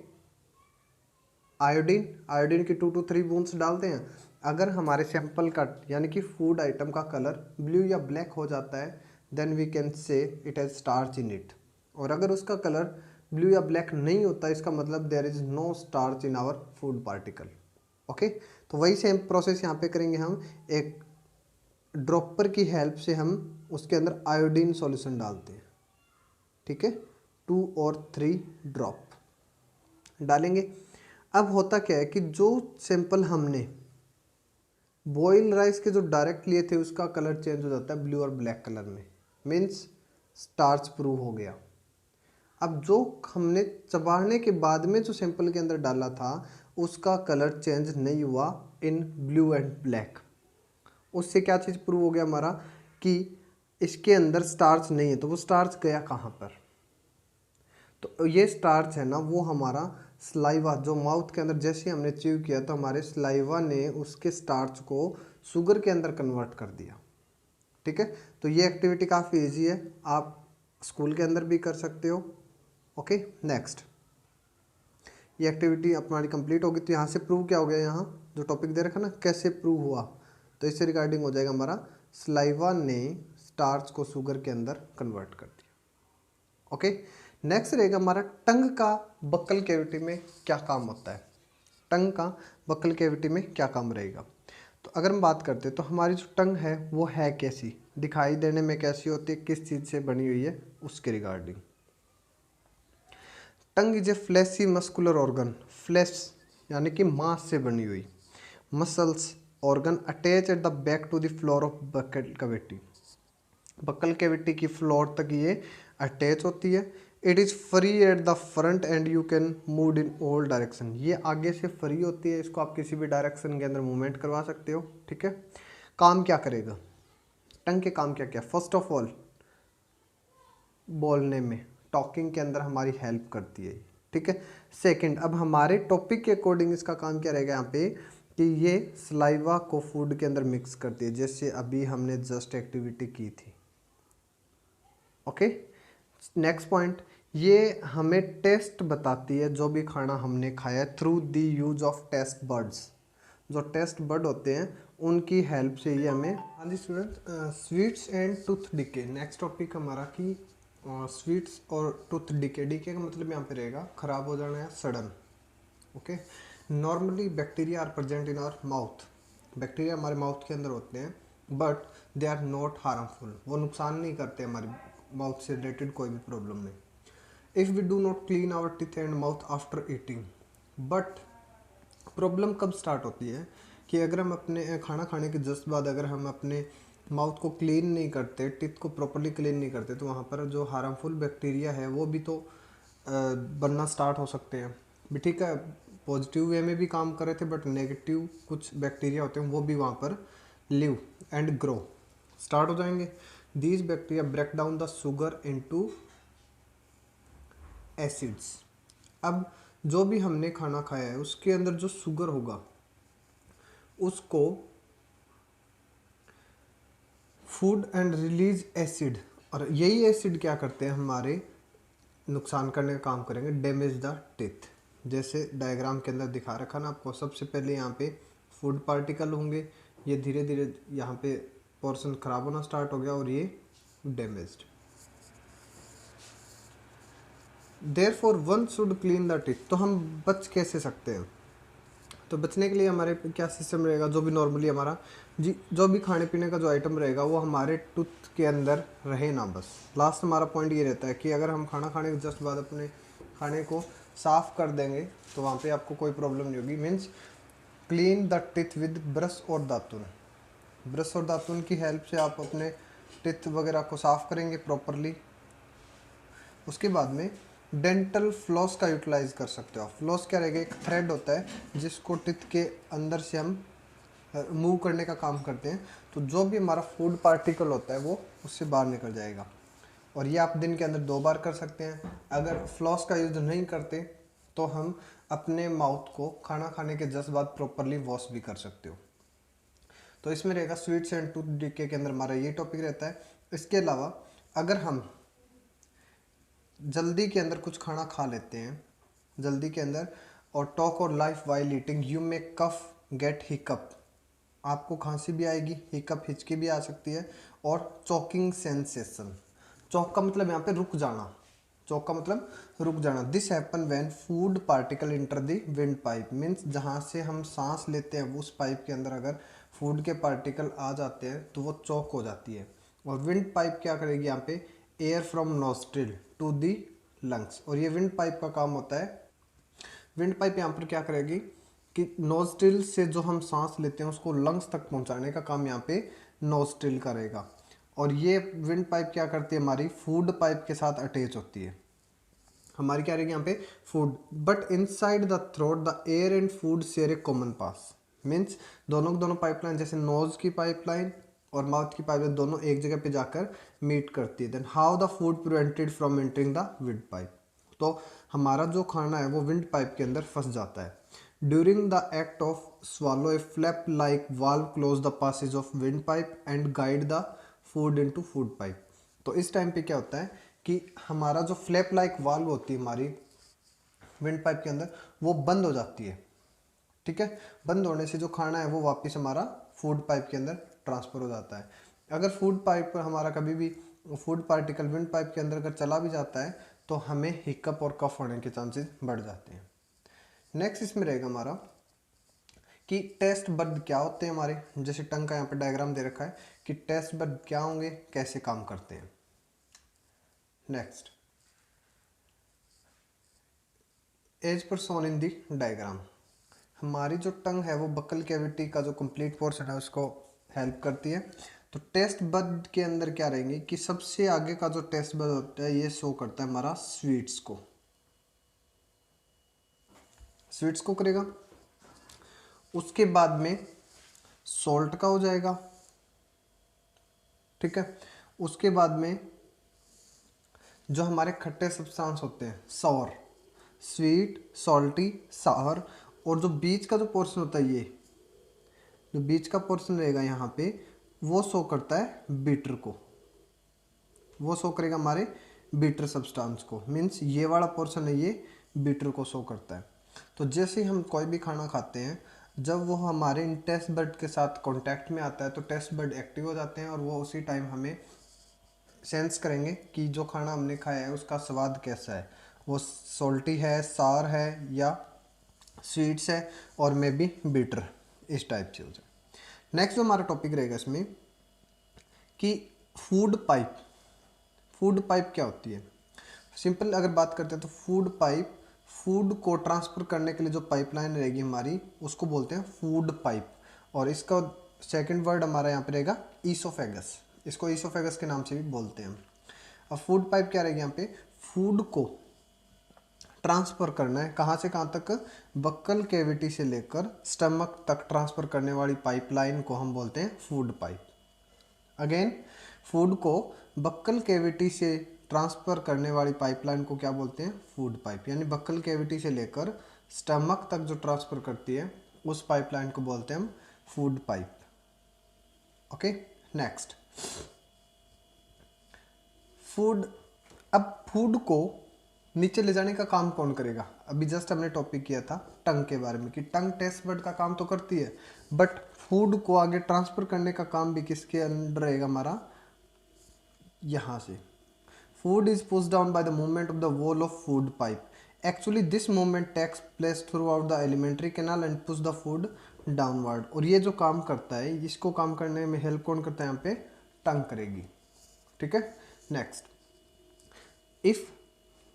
आयोडीन, आयोडीन की 2 to 3 बूंद्स डालते हैं। अगर हमारे सैंपल का यानी कि फूड आइटम का कलर ब्लू या ब्लैक हो जाता है, then we can say it has starch in it. और अगर उसका कलर ब्लू या ब्लैक नहीं होता, इसका मतलब there is no starch in our food particle, okay, तो वही सेम प्रोसेस यहाँ पे करेंगे हम। एक ड्रॉपर की हेल्प से हम उसके अंदर आयोडीन सॉल्यूशन डालते हैं, ठीक है, 2 और 3 ड्रॉप डालेंगे। अब होता क्या है कि जो सैंपल हमने बॉयल राइस के जो डायरेक्ट लिए थे उसका कलर चेंज हो जाता है ब्लू और ब्लैक कलर में, मीन्स स्टार्च प्रूव हो गया। अब जो हमने चबाने के बाद में जो सैंपल के अंदर डाला था उसका कलर चेंज नहीं हुआ इन ब्लू एंड ब्लैक। उससे क्या चीज़ प्रूव हो गया हमारा कि इसके अंदर स्टार्च नहीं है। तो वो स्टार्च गया कहाँ पर? तो ये स्टार्च है ना वो हमारा स्लाइवा, जो माउथ के अंदर जैसे हमने च्यू किया तो हमारे स्लाइवा ने उसके स्टार्च को शुगर के अंदर कन्वर्ट कर दिया, ठीक है। तो ये एक्टिविटी काफ़ी इजी है, आप स्कूल के अंदर भी कर सकते हो। ओके, नेक्स्ट ये एक्टिविटी हमारी कंप्लीट होगी। तो यहाँ से प्रूव क्या हो गया, यहाँ जो टॉपिक दे रखा ना कैसे प्रूव हुआ, तो इससे रिगार्डिंग हो जाएगा हमारा स्लाइवा ने स्टार्च को शुगर के अंदर कन्वर्ट कर दिया। ओके, नेक्स्ट रहेगा हमारा टंग का बक्कल कैविटी में क्या काम होता है। टंग का बक्कल कैविटी में क्या काम रहेगा? तो अगर हम बात करते हैं तो हमारी जो टंग है वो है कैसी, दिखाई देने में कैसी होती है, किस चीज़ से बनी हुई है, उसके regarding. Tongue is a fleshy muscular organ, flesh यानी कि मांस से बनी हुई, muscles organ attach at the back to the floor of buccal cavity. Buccal cavity की फ्लोर तक ये अटैच होती है। It is free at the front and you can move in all direction. ये आगे से फ्री होती है, इसको आप किसी भी डायरेक्शन के अंदर मूवमेंट करवा सकते हो, ठीक है। काम क्या करेगा टंग के, काम क्या क्या? फर्स्ट ऑफ ऑल बोलने में, टॉकिंग के अंदर हमारी हेल्प करती है, ठीक है। सेकंड, अब हमारे टॉपिक के अकॉर्डिंग इसका काम क्या रहेगा यहाँ पे कि ये सलाइवा को फूड के अंदर मिक्स करती है, जैसे अभी हमने जस्ट एक्टिविटी की थी। ओके, नेक्स्ट पॉइंट, ये हमें टेस्ट बताती है जो भी खाना हमने खाया है through the use of taste buds. जो टेस्ट बर्ड होते हैं उनकी हेल्प से ये हमें। हाँ जी student, sweets and tooth decay, next topic हमारा कि स्वीट्स और टूथ डिके। डिके का मतलब यहाँ पे रहेगा खराब हो जाना या सडन। Okay, normally bacteria are present in our mouth. Bacteria हमारे माउथ के अंदर होते हैं but they are not harmful, वो नुकसान नहीं करते हमारे माउथ से रिलेटेड कोई भी प्रॉब्लम नहीं। If we do not clean our teeth and mouth after eating, but problem कब स्टार्ट होती है कि अगर हम अपने खाना खाने के जस्ट बाद अगर हम अपने माउथ को क्लीन नहीं करते, टिथ को प्रॉपरली क्लीन नहीं करते, तो वहाँ पर जो हार्मफुल बैक्टीरिया है वो भी तो बनना स्टार्ट हो सकते हैं भी, ठीक है। पॉजिटिव वे में भी काम कर रहे थे बट नेगेटिव कुछ बैक्टीरिया होते हैं वो भी वहाँ पर लिव एंड ग्रो स्टार्ट हो जाएंगे। These bacteria break down the sugar into acids. अब जो भी हमने खाना खाया है उसके अंदर जो शुगर होगा उसको फूड एंड रिलीज एसिड, और यही एसिड क्या करते हैं हमारे नुकसान करने का काम करेंगे, डैमेज द टिथ। जैसे डायग्राम के अंदर दिखा रखा ना आपको, सबसे पहले यहाँ पे फूड पार्टिकल होंगे, ये धीरे धीरे यहाँ पे पोर्शन खराब होना स्टार्ट हो गया और ये damaged. Therefore one should clean the teeth. तो हम बच कैसे सकते हैं? तो बचने के लिए हमारे क्या सिस्टम रहेगा, जो भी नॉर्मली हमारा जी जो भी खाने पीने का जो आइटम रहेगा वो हमारे टूथ के अंदर रहे ना। बस लास्ट हमारा पॉइंट ये रहता है कि अगर हम खाना खाने के जस्ट बाद अपने खाने को साफ़ कर देंगे तो वहाँ पे आपको कोई प्रॉब्लम नहीं होगी। Means clean the teeth with brush और दातुन। ब्रश और दातुन की हेल्प से आप अपने टिथ वगैरह को साफ़ करेंगे प्रॉपरली। उसके बाद में डेंटल फ्लॉस का यूटिलाइज कर सकते हो आप। फ्लॉस क्या रहेगा, एक थ्रेड होता है जिसको टिथ के अंदर से हम मूव करने का काम करते हैं, तो जो भी हमारा फूड पार्टिकल होता है वो उससे बाहर निकल जाएगा। और ये आप दिन के अंदर 2 बार कर सकते हैं। अगर फ्लॉस का यूज़ नहीं करते तो हम अपने माउथ को खाना खाने के जस्ट बाद प्रॉपरली वॉश भी कर सकते हो। तो इसमें रहेगा स्वीट्स एंड टूथ डिके के अंदर हमारा ये टॉपिक रहता है। इसके अलावा अगर हम जल्दी के अंदर कुछ खाना खा लेते हैं जल्दी के अंदर और टॉक और laugh while eating, you may cough get hiccup, आपको खांसी भी आएगी, हिकअप हिचकी भी आ सकती है, और चॉकिंग सेंसेशन। चॉक का मतलब यहाँ पे रुक जाना, चौक का मतलब रुक जाना। This happen when food particle enter the wind pipe, means जहाँ से हम सांस लेते हैं उस पाइप के अंदर अगर फूड के पार्टिकल आ जाते हैं तो वो चौक हो जाती है। और विंड पाइप क्या करेगी यहाँ पे, air from nostril to the lungs. और ये विंड पाइप का काम होता है, विंड पाइप यहाँ पर क्या करेगी कि नोस्ट्रिल से जो हम सांस लेते हैं उसको लंग्स तक पहुँचाने का काम यहाँ पे नोस्ट्रिल करेगा। और ये विंड पाइप क्या करती है, हमारी फूड पाइप के साथ अटैच होती है। हमारी क्या रहेगी यहाँ पे food, but inside the throat the air and food share a common pass. Means दोनों पाइपलाइन, जैसे नोज की पाइपलाइन और माउथ की पाइपलाइन दोनों एक जगह पे जाकर मीट करती है। Then how the food prevented from entering the wind pipe, तो हमारा जो खाना है वो विंड पाइप के अंदर फंस जाता है। During the act of swallow a flap like valve close the passage of windpipe and guide the food into food pipe। तो इस टाइम पे क्या होता है कि हमारा जो फ्लैप लाइक वाल्व होती है हमारी विंड पाइप के अंदर वो बंद हो जाती है। ठीक है, बंद होने से जो खाना है वो वापस हमारा फूड पाइप के अंदर ट्रांसफर हो जाता है। अगर फूड पाइप पर हमारा कभी भी फूड पार्टिकल विंड पाइप के अंदर अगर चला भी जाता है तो हमें हिकअप और कफ होने के चांसेस बढ़ जाते हैं। नेक्स्ट इसमें रहेगा हमारा कि टेस्ट बड क्या होते हैं हमारे, जैसे टंग का यहाँ पे डायग्राम दे रखा है कि टेस्ट बड क्या होंगे, कैसे काम करते हैं। Next, as per Son in the diagram, हमारी जो टंग है वो बकल कैविटी का जो कंप्लीट पोर्शन है उसको हेल्प करती है। तो टेस्ट बड के अंदर क्या रहेंगे कि सबसे आगे का जो टेस्ट बड होता है ये शो करता है हमारा स्वीट्स को, स्वीट्स को करेगा। उसके बाद में सॉल्ट का हो जाएगा। ठीक है, उसके बाद में जो हमारे खट्टे सब्सटेंस होते हैं सॉर, स्वीट, सॉल्टी, सावर, और जो बीच का जो पोर्शन होता है ये जो बीच का पोर्शन रहेगा यहाँ पे वो शो करता है बीटर को, वो शो करेगा हमारे बीटर सब्सटेंस को। मीन्स ये वाला पोर्शन है ये बीटर को शो करता है। तो जैसे हम कोई भी खाना खाते हैं जब वो हमारे इन टेस्ट बड के साथ कांटेक्ट में आता है तो टेस्ट बड एक्टिव हो जाते हैं और वो उसी टाइम हमें सेंस करेंगे कि जो खाना हमने खाया है उसका स्वाद कैसा है, वो सॉल्टी है, सार है या स्वीट्स है और मे बी बीटर, इस टाइप चीज़ है। नेक्स्ट जो हमारा टॉपिक रहेगा इसमें कि फूड पाइप, फूड पाइप क्या होती है। सिंपल अगर बात करते हैं तो फूड पाइप, फूड को ट्रांसफ़र करने के लिए जो पाइपलाइन रहेगी हमारी उसको बोलते हैं फूड पाइप। और इसका सेकंड वर्ड हमारा यहाँ पे रहेगा ईसोफेगस, इसको ईसोफेगस के नाम से भी बोलते हैं। अब फूड पाइप क्या रहेगी यहाँ पे, फूड को ट्रांसफ़र करना है कहाँ से कहाँ तक, बक्कल कैविटी से लेकर स्टमक तक ट्रांसफ़र करने वाली पाइपलाइन को हम बोलते हैं फूड पाइप। अगेन, फूड को बक्कल कैविटी से ट्रांसफ़र करने वाली पाइपलाइन को क्या बोलते हैं, फूड पाइप। यानी बक्कल कैविटी से लेकर स्टमक तक जो ट्रांसफ़र करती है उस पाइपलाइन को बोलते हैं हम food pipe. Okay, next food. अब फूड को नीचे ले जाने का काम कौन करेगा, अभी जस्ट हमने टॉपिक किया था टंग के बारे में कि टंग टेस्ट बड का काम तो करती है बट फूड को आगे ट्रांसफ़र करने का काम भी किसके अंडर रहेगा हमारा, यहाँ से। Food is push down by the movement of the wall of food pipe. Actually this movement takes place throughout the alimentary canal and push the food downward. और ये जो काम करता है इसको काम करने में हेल्प कौन करता है, यहाँ पे टंग करेगी। ठीक है, next, if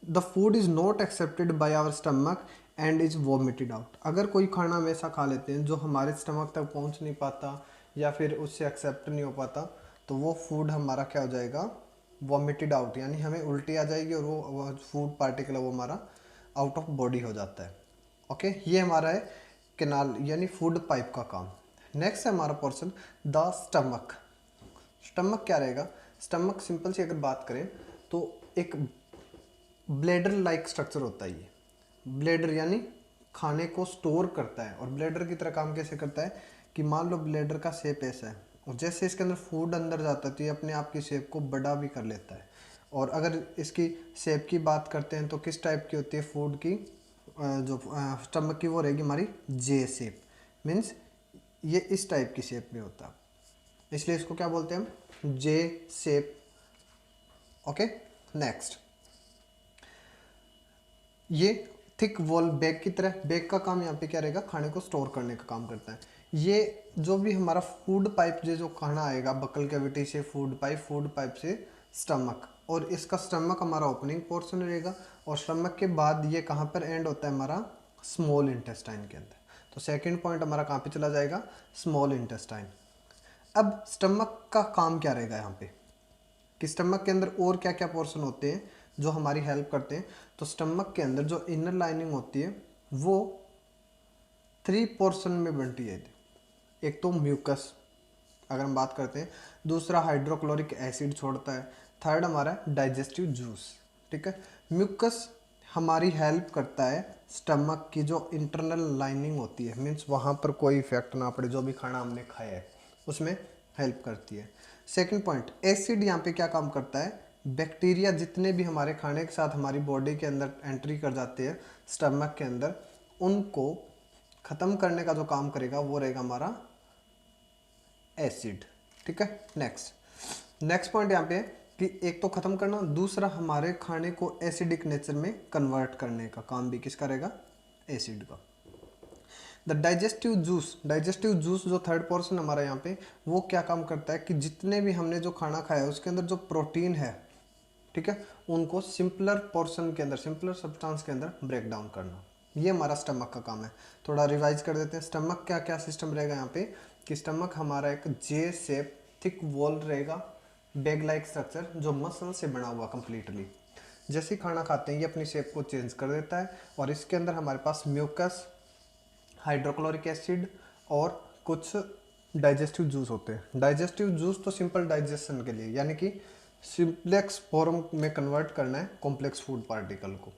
the food is not accepted by our stomach and is vomited out. अगर कोई खाना हम ऐसा खा लेते हैं जो हमारे स्टमक तक पहुंच नहीं पाता या फिर उससे एक्सेप्ट नहीं हो पाता तो वो फूड हमारा क्या हो जाएगा, वॉमिटेड आउट, यानी हमें उल्टी आ जाएगी और वो फूड पार्टिकल वो हमारा आउट ऑफ बॉडी हो जाता है। ओके, ये हमारा है कैनाल यानी फूड पाइप का काम। नेक्स्ट है हमारा पोर्शन द स्टमक। स्टमक क्या रहेगा, स्टमक सिंपल सी अगर बात करें तो एक ब्लेडर लाइक स्ट्रक्चर होता है। ये ब्लेडर यानी खाने को स्टोर करता है और ब्लेडर की तरह काम कैसे करता है कि मान लो ब्लेडर का शेप ऐसा है और जैसे इसके अंदर फूड अंदर जाता है तो ये अपने आप की शेप को बड़ा भी कर लेता है। और अगर इसकी शेप की बात करते हैं तो किस टाइप की होती है फूड की, जो स्टमक की वो रहेगी हमारी जे शेप, मीन्स ये इस टाइप की शेप में होता है इसलिए इसको क्या बोलते हैं हम, जे शेप। ओके, नेक्स्ट ये थिक वॉल बैग की तरह, बैग का काम यहाँ पे क्या रहेगा, खाने को स्टोर करने का काम करता है। ये जो भी हमारा फूड पाइप जो खाना आएगा बकल कैविटी से फूड पाइप से स्टमक, और इसका स्टमक हमारा ओपनिंग पोर्शन रहेगा, और स्टमक के बाद ये कहाँ पर एंड होता है हमारा, स्मॉल इंटेस्टाइन के अंदर। तो सेकंड पॉइंट हमारा कहाँ पे चला जाएगा, स्मॉल इंटेस्टाइन। अब स्टमक का काम क्या रहेगा यहाँ पे, कि स्टमक के अंदर और क्या क्या पोर्शन होते हैं जो हमारी हेल्प करते हैं। तो स्टमक के अंदर जो इनर लाइनिंग होती है वो 3 पोर्शन में बनती है। एक तो म्यूकस अगर हम बात करते हैं, दूसरा हाइड्रोक्लोरिक एसिड छोड़ता है, थर्ड हमारा डाइजेस्टिव जूस। ठीक है, म्यूकस हमारी हेल्प करता है स्टमक की जो इंटरनल लाइनिंग होती है, मीन्स वहाँ पर कोई इफेक्ट ना पड़े, जो भी खाना हमने खाया है उसमें हेल्प करती है। सेकंड पॉइंट, एसिड यहाँ पे क्या काम करता है, बैक्टीरिया जितने भी हमारे खाने के साथ हमारी बॉडी के अंदर एंट्री कर जाते हैं स्टमक के अंदर, उनको ख़त्म करने का जो काम करेगा वो रहेगा हमारा एसिड। ठीक है, नेक्स्ट पॉइंट यहाँ पे है कि एक तो ख़त्म करना, दूसरा हमारे खाने को एसिडिक नेचर में कन्वर्ट करने का काम भी किसका रहेगा, एसिड का। द डाइजेस्टिव जूस जो थर्ड पोर्शन हमारा यहाँ पे, वो क्या काम करता है कि जितने भी हमने जो खाना खाया है उसके अंदर जो प्रोटीन है, ठीक है, उनको सिंपलर पोर्शन के अंदर, सिंपलर सब्सटेंस के अंदर ब्रेक डाउन करना, ये हमारा स्टमक का काम है। थोड़ा रिवाइज कर देते हैं, स्टमक क्या क्या सिस्टम रहेगा यहाँ पे, कि स्टमक हमारा एक जे शेप थिक वॉल रहेगा, बैग लाइक स्ट्रक्चर जो मसल से बना हुआ कंप्लीटली। जैसे ही खाना खाते हैं ये अपनी शेप को चेंज कर देता है, और इसके अंदर हमारे पास म्यूकस, हाइड्रोक्लोरिक एसिड और कुछ डाइजेस्टिव जूस होते हैं। डाइजेस्टिव जूस तो सिंपल डाइजेशन के लिए, यानी कि सिंप्लेक्स फॉर्म में कन्वर्ट करना है कॉम्प्लेक्स फूड पार्टिकल को।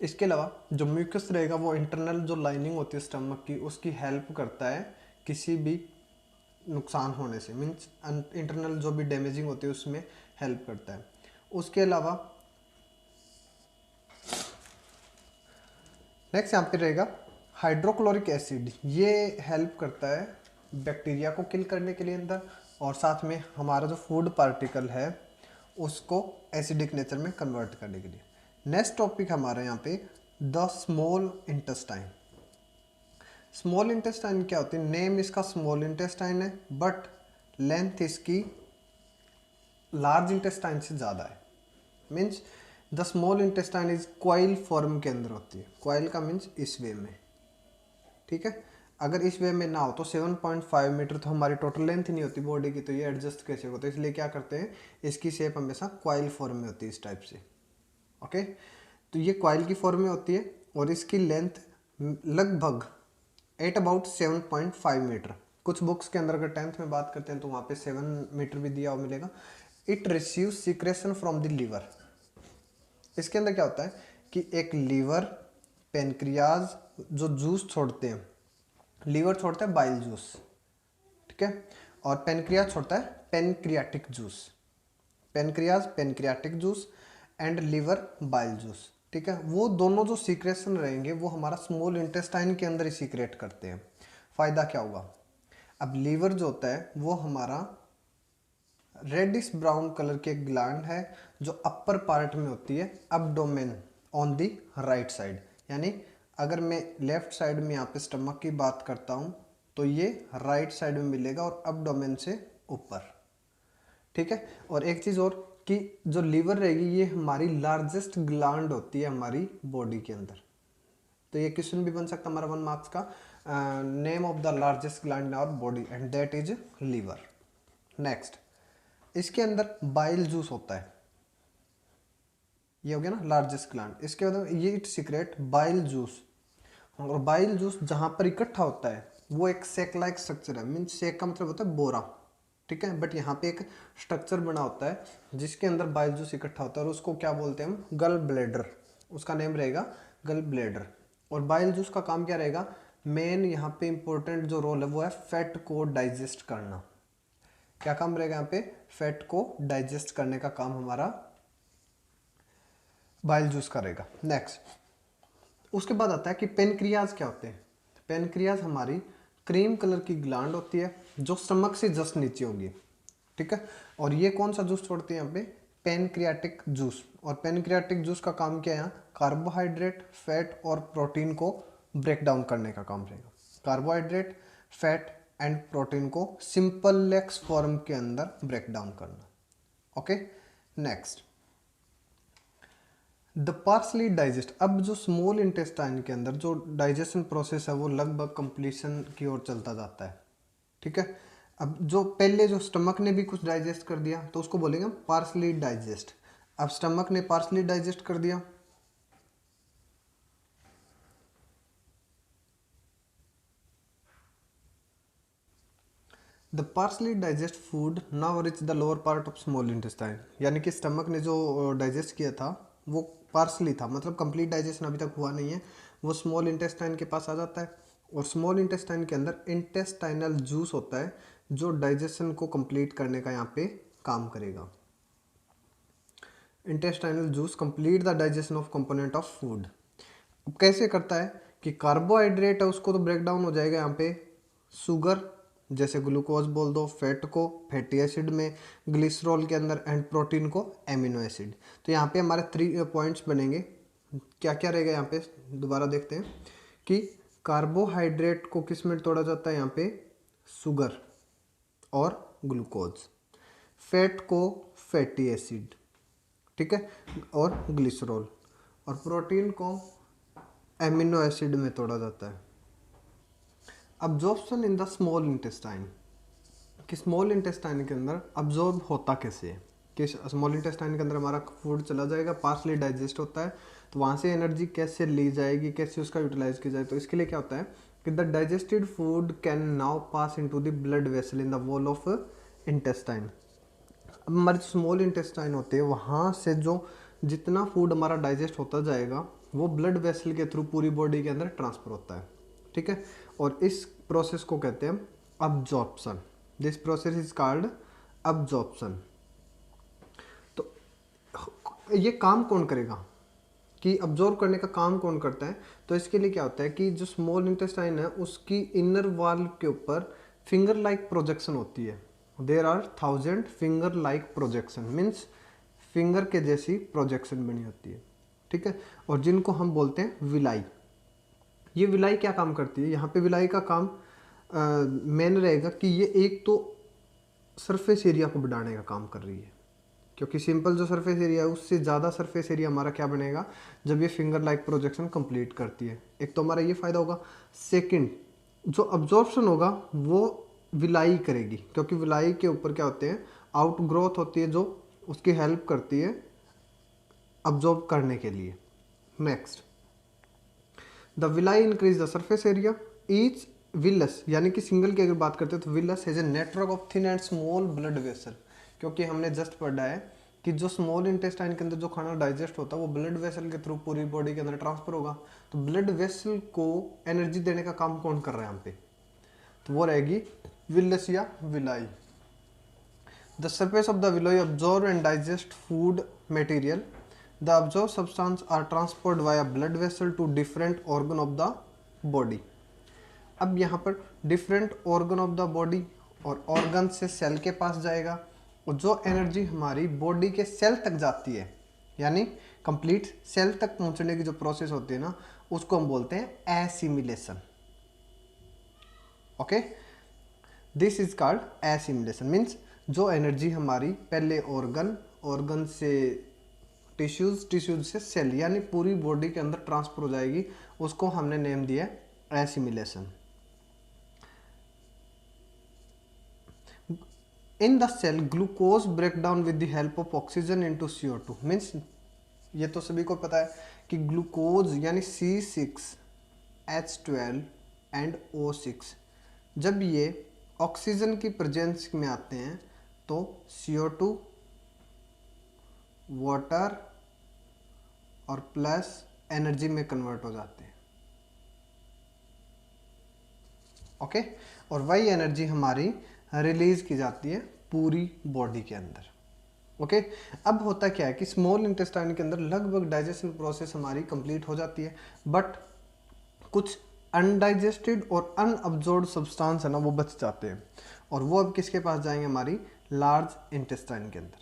इसके अलावा जो म्यूकस रहेगा वो इंटरनल जो लाइनिंग होती है स्टमक की, उसकी हेल्प करता है किसी भी नुकसान होने से, मीन्स इंटरनल जो भी डैमेजिंग होती है उसमें हेल्प करता है। उसके अलावा नेक्स्ट यहाँ पे रहेगा हाइड्रोक्लोरिक एसिड, ये हेल्प करता है बैक्टीरिया को किल करने के लिए अंदर, और साथ में हमारा जो फूड पार्टिकल है उसको एसिडिक नेचर में कन्वर्ट करने के लिए। नेक्स्ट टॉपिक हमारा यहाँ पे the small intestine. Small intestine क्या होती है, नेम इसका स्मॉल इंटेस्टाइन है, बट लेंथ इसकी लार्ज इंटेस्टाइन से ज़्यादा है। Means the small intestine is coil form के अंदर होती है, क्वाइल का मीन्स इस वे में। ठीक है, अगर इस वे में ना हो तो 7.5 मीटर तो हमारी टोटल लेंथ ही नहीं होती बॉडी की, तो ये एडजस्ट कैसे होता है, इसलिए क्या करते हैं इसकी शेप हमेशा क्वाइल फॉर्म में होती है इस टाइप से। ओके, तो ये क्वाइल की फॉर्म में होती है, और इसकी लेंथ लगभग एट अबाउट 7.5 मीटर। कुछ बुक्स के अंदर अगर 10th में बात करते हैं तो वहाँ पे 7 मीटर भी दिया हुआ मिलेगा। It receive secretion from the liver. इसके अंदर क्या होता है कि एक लीवर, पेनक्रियाज जो जूस छोड़ते हैं, लीवर छोड़ता है बाइल जूस, ठीक है, और पेनक्रियाज छोड़ता है pancreatic juice. Pancreas pancreatic juice and liver bile juice. ठीक है, वो दोनों जो सीक्रेशन रहेंगे वो हमारा स्मॉल इंटेस्टाइन के अंदर ही सीक्रेट करते हैं। फायदा क्या होगा, अब लीवर जो होता है वो हमारा रेडिश ब्राउन कलर की एक ग्लैंड है जो अपर पार्ट में होती है, abdomen on the right side. यानी अगर मैं लेफ्ट साइड में यहाँ पे स्टमक की बात करता हूँ तो ये राइट साइड में मिलेगा और अब्डोमेन से ऊपर। ठीक है, और एक चीज़ और कि जो लीवर रहेगी ये हमारी लार्जेस्ट ग्लैंड होती है हमारी बॉडी के अंदर। तो ये क्वेश्चन भी बन सकता है हमारा 1 मार्क्स का, name of the largest gland in our body and that is liver. Next, इसके अंदर बाइल जूस होता है, ये हो गया ना लार्जेस्ट ग्लैंड। इसके बाद ये इट सीक्रेट बाइल जूस, और बाइल जूस जहाँ पर इकट्ठा होता है वो एक सेक लाइक स्ट्रक्चर है, मीन्स सेक का मतलब होता है बोरा। ठीक है, बट यहाँ पे एक स्ट्रक्चर बना होता है जिसके अंदर बाइल जूस इकट्ठा होता है, और उसको क्या बोलते हैं हम, गल ब्लेडर। उसका नेम रहेगा गल ब्लेडर। और बाइल जूस का काम क्या रहेगा, मेन यहाँ पे इंपॉर्टेंट जो रोल है वो है फैट को डाइजेस्ट करना। क्या काम रहेगा यहाँ पे, फैट को डाइजेस्ट करने का काम हमारा बाइल जूस करेगा। नेक्स्ट, उसके बाद आता है कि पेनक्रियाज क्या होते हैं। पेनक्रियाज हमारी क्रीम कलर की ग्लैंड होती है जो स्टमक से जस्ट नीचे होगी। ठीक है, और ये कौन सा जूस छोड़ती है यहाँ पे, पेनक्रियाटिक जूस, और पेनक्रियाटिक जूस का काम क्या है यहाँ, कार्बोहाइड्रेट, फैट और प्रोटीन को ब्रेक डाउन करने का काम रहेगा। कार्बोहाइड्रेट, फैट एंड प्रोटीन को सिंपलेक्स फॉर्म के अंदर ब्रेक डाउन करना। Okay, next the partially digest. अब जो स्मॉल इंटेस्टाइन के अंदर जो डाइजेशन प्रोसेस है वो लगभग कंप्लीशन की ओर चलता जाता है। ठीक है, अब जो पहले जो स्टमक ने भी कुछ डाइजेस्ट कर दिया तो उसको बोलेंगे हम पार्सली डाइजेस्ट। अब स्टमक ने पार्सली डाइजेस्ट कर दिया, the partially digest food now reach the lower part of small intestine. यानी कि स्टमक ने जो डाइजेस्ट किया था वो पार्सली था, मतलब कंप्लीट डाइजेशन अभी तक हुआ नहीं है, वो स्मॉल इंटेस्टाइन के पास आ जाता है। और स्मॉल इंटेस्टाइन के अंदर इंटेस्टाइनल जूस होता है जो डाइजेशन को कंप्लीट करने का यहाँ पे काम करेगा। Intestinal juice complete the digestion of component of food. अब कैसे करता है कि कार्बोहाइड्रेट है उसको तो ब्रेक डाउन हो जाएगा यहाँ पे शुगर, जैसे ग्लूकोज बोल दो, फैट को फैटी एसिड में, ग्लिसरॉल के अंदर, एंड प्रोटीन को एमिनो एसिड। तो यहाँ पे हमारे 3 पॉइंट्स बनेंगे। क्या क्या रहेगा यहाँ पे, दोबारा देखते हैं कि कार्बोहाइड्रेट को किस में तोड़ा जाता है, यहाँ पे शुगर और ग्लूकोज, फैट को फैटी एसिड, ठीक है, और ग्लिसरॉल, और प्रोटीन को एमिनो एसिड में तोड़ा जाता है। Absorption in the small intestine, कि स्मॉल इंटेस्टाइन के अंदर अब्जॉर्ब होता कैसे है, कि स्मॉल इंटेस्टाइन के अंदर हमारा फूड चला जाएगा, पार्सली डाइजेस्ट होता है, तो वहाँ से एनर्जी कैसे ली जाएगी, कैसे उसका यूटिलाइज किया जाए। तो इसके लिए क्या होता है कि the digested food can now pass into the blood vessel in the wall of intestine. अब हमारे स्मॉल इंटेस्टाइन होते हैं, वहाँ से जो जितना फूड हमारा डाइजेस्ट होता जाएगा वो ब्लड वेसल के थ्रू पूरी बॉडी के अंदर ट्रांसफर होता है। ठीक है, और इस प्रोसेस को कहते हैं absorption. This process is called absorption. तो ये काम कौन करेगा, कि अब्जॉर्ब करने का काम कौन करता है। तो इसके लिए क्या होता है कि जो स्मॉल इंटेस्टाइन है उसकी इनर वॉल के ऊपर फिंगर लाइक प्रोजेक्शन होती है। There are 1000 finger like projection, means finger के जैसी प्रोजेक्शन बनी होती है। ठीक है, और जिनको हम बोलते हैं विलाई। ये विलाई क्या काम करती है, यहाँ पे विलाई का काम मेन रहेगा कि ये एक तो सरफेस एरिया को बढ़ाने का काम कर रही है, क्योंकि सिंपल जो सरफेस एरिया है उससे ज़्यादा सरफेस एरिया हमारा क्या बनेगा जब ये फिंगर लाइक प्रोजेक्शन कंप्लीट करती है। एक तो हमारा ये फ़ायदा होगा। सेकंड, जो अब्जॉर्प्शन होगा वो विलाई करेगी, क्योंकि विलाई के ऊपर क्या होते हैं, आउट ग्रोथ होती है जो उसकी हेल्प करती है अब्जॉर्ब करने के लिए। Next, the villi increase the surface area. Each villous, यानी कि सिंगल की अगर बात करते हैं तो villous has a network of thin and small blood vessel, क्योंकि हमने जस्ट पढ़ा है कि जो स्मॉल इंटेस्टाइन के अंदर जो खाना डाइजेस्ट होता है वो ब्लड वेसल के थ्रू पूरी बॉडी के अंदर ट्रांसफर होगा। तो ब्लड वेसल को एनर्जी देने का काम कौन कर रहा है यहाँ पे, तो वो रहेगी विलस या villi. The surface of the villi absorb and digest food material. The absorb substance are transport via blood vessel to different organ of the body. अब यहाँ पर different organ of the body, और organ से cell के पास जाएगा, और जो एनर्जी हमारी बॉडी के सेल तक जाती है, यानी कंप्लीट सेल तक पहुंचने की जो प्रोसेस होती है ना, उसको हम बोलते हैं assimilation. Okay, this is called assimilation, means जो एनर्जी हमारी पहले ऑर्गन से टिश्यूज से सेल, यानी पूरी बॉडी के अंदर ट्रांसफर हो जाएगी, उसको हमने नेम दिया assimilation. In the cell glucose break down with the help of oxygen into CO2, means ये तो सभी को पता है कि ग्लूकोज यानी C6H12 एंड O6 जब ये ऑक्सीजन की प्रेजेंस में आते हैं तो CO2, वाटर और प्लस एनर्जी में कन्वर्ट हो जाते हैं। ओके, और वही एनर्जी हमारी रिलीज की जाती है पूरी बॉडी के अंदर। ओके, अब होता क्या है कि स्मॉल इंटेस्टाइन के अंदर लगभग डाइजेशन प्रोसेस हमारी कंप्लीट हो जाती है, बट कुछ अनडाइजेस्टेड और अनअब्जॉर्ब्ड सब्सटेंस है ना वो बच जाते हैं, और वो अब किसके पास जाएंगे, हमारी लार्ज इंटेस्टाइन के अंदर।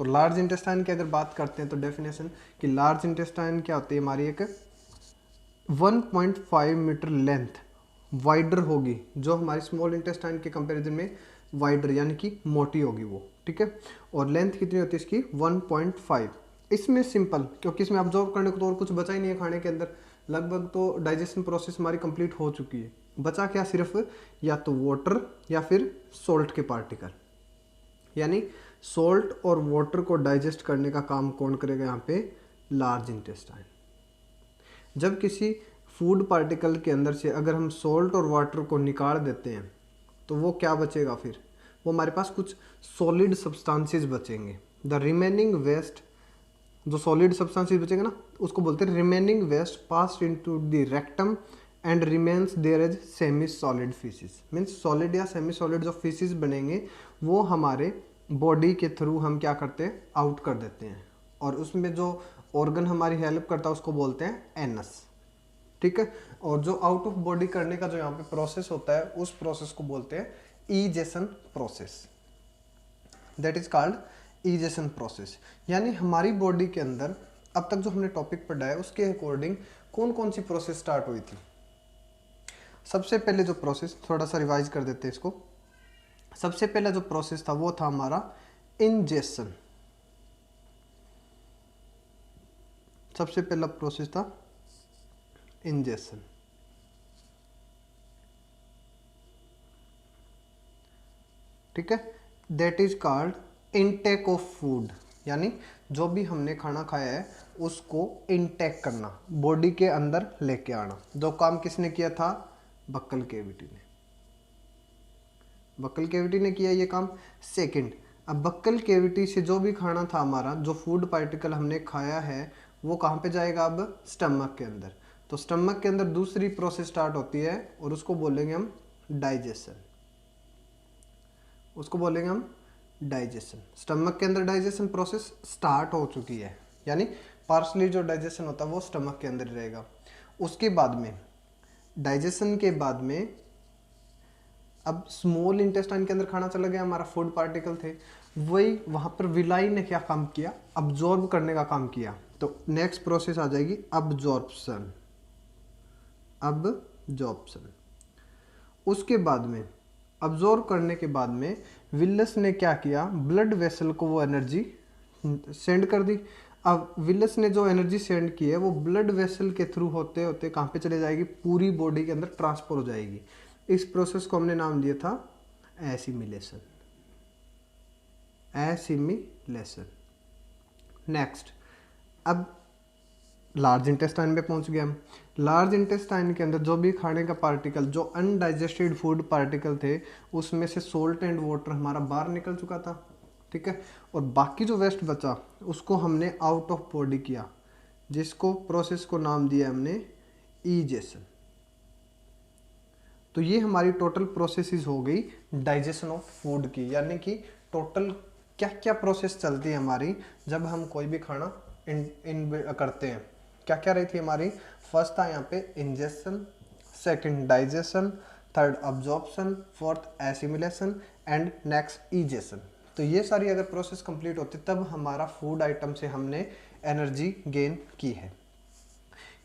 तो लार्ज इंटेस्टाइन की अगर बात करते हैं तो डेफिनेशन कि लार्ज इंटेस्टाइन क्या होती है हमारी, एक 1.5 मीटर लेंथ वाइडर होगी, जो हमारी स्मॉल इंटेस्टाइन के कंपैरिजन में वाइडर यानी कि मोटी होगी वो, ठीक है। और लेंथ कितनी होती है इसकी 1.5। इसमें सिंपल, क्योंकि इसमें ऑब्जॉर्व करने को तो और कुछ बचा ही नहीं है खाने के अंदर, लगभग तो डाइजेशन प्रोसेस हमारी कंप्लीट हो चुकी है। बचा क्या, सिर्फ या तो वाटर या फिर सॉल्ट के पार्टिकल, यानी सॉल्ट और वाटर को डाइजेस्ट करने का काम कौन करेगा यहाँ पे, लार्ज इंटेस्टाइन। जब किसी फूड पार्टिकल के अंदर से अगर हम सॉल्ट और वाटर को निकाल देते हैं तो वो क्या बचेगा, फिर वो हमारे पास कुछ सॉलिड सब्सटेंसेस बचेंगे। द रिमेनिंग वेस्ट, जो सॉलिड सब्सटेंसेस बचेंगे ना, उसको बोलते हैं remaining waste passed into the rectum and remains there as semi solid faeces. Means solid या सेमी सॉलिड जो फीसिस बनेंगे वो हमारे बॉडी के थ्रू हम क्या करते हैं, आउट कर देते हैं। और उसमें जो ऑर्गन हमारी हेल्प करता है उसको बोलते हैं एनस, ठीक है। और जो आउट ऑफ बॉडी करने का जो यहाँ पे प्रोसेस होता है उस प्रोसेस को बोलते हैं ईजेशन process, that is called ईजेशन process. यानी हमारी बॉडी के अंदर अब तक जो हमने टॉपिक पढ़ा है उसके अकॉर्डिंग कौन कौन सी प्रोसेस स्टार्ट हुई थी। सबसे पहले जो प्रोसेस, थोड़ा सा रिवाइज कर देते हैं इसको। सबसे पहला जो प्रोसेस था वो था हमारा इंजेशन। सबसे पहला प्रोसेस था इंजेशन, ठीक है। That is called intake of food, यानी जो भी हमने खाना खाया है उसको इनटेक करना, बॉडी के अंदर लेके आना। जो काम किसने किया था, बक्कल कैविटी ने, बक्कल कैविटी ने किया ये काम। सेकंड, अब बक्कल कैविटी से जो भी खाना था हमारा, जो फूड पार्टिकल हमने खाया है वो कहाँ पे जाएगा, अब स्टमक के अंदर। तो स्टमक के अंदर दूसरी प्रोसेस स्टार्ट होती है और उसको बोलेंगे हम डाइजेशन, उसको बोलेंगे हम डाइजेशन। स्टमक के अंदर डाइजेशन प्रोसेस स्टार्ट हो चुकी है, यानी पार्शली जो डाइजेशन होता है वो स्टमक के अंदर रहेगा। उसके बाद में डाइजेशन के बाद में अब स्मॉल इंटेस्टाइन के अंदर खाना चला गया, हमारा फूड पार्टिकल थे, वही वहाँ पर विलाई ने क्या काम किया, अब्जॉर्ब करने का काम किया। तो नेक्स्ट प्रोसेस आ जाएगी अब्जॉर्प्शन, अब्जॉर्प्शन। उसके बाद में अब्जॉर्ब करने के बाद में विलस ने क्या किया, ब्लड वेसल को वो एनर्जी सेंड कर दी। अब विलस ने जो एनर्जी सेंड की है वो ब्लड वेसल के थ्रू होते होते कहाँ पे चले जाएगी, पूरी बॉडी के अंदर ट्रांसफर हो जाएगी। इस प्रोसेस को हमने नाम दिया था एसिमिलेशन, एसिमिलेशन। नेक्स्ट, अब लार्ज इंटेस्टाइन में पहुंच गए हम। लार्ज इंटेस्टाइन के अंदर जो भी खाने का पार्टिकल, जो अनडाइजेस्टेड फूड पार्टिकल थे, उसमें से सोल्ट एंड वाटर हमारा बाहर निकल चुका था, ठीक है। और बाकी जो वेस्ट बचा उसको हमने आउट ऑफ बॉडी किया, जिसको प्रोसेस को नाम दिया हमने ईजेशन। तो ये हमारी टोटल प्रोसेसेस हो गई डाइजेशन ऑफ फूड की, यानी कि टोटल क्या क्या प्रोसेस चलती है हमारी जब हम कोई भी खाना इन करते हैं। क्या क्या रही थी हमारी, फर्स्ट था यहाँ पे ingestion, second digestion, third absorption, fourth assimilation and next ईजेशन। तो ये सारी अगर प्रोसेस कंप्लीट होती तब हमारा फूड आइटम से हमने एनर्जी गेन की है।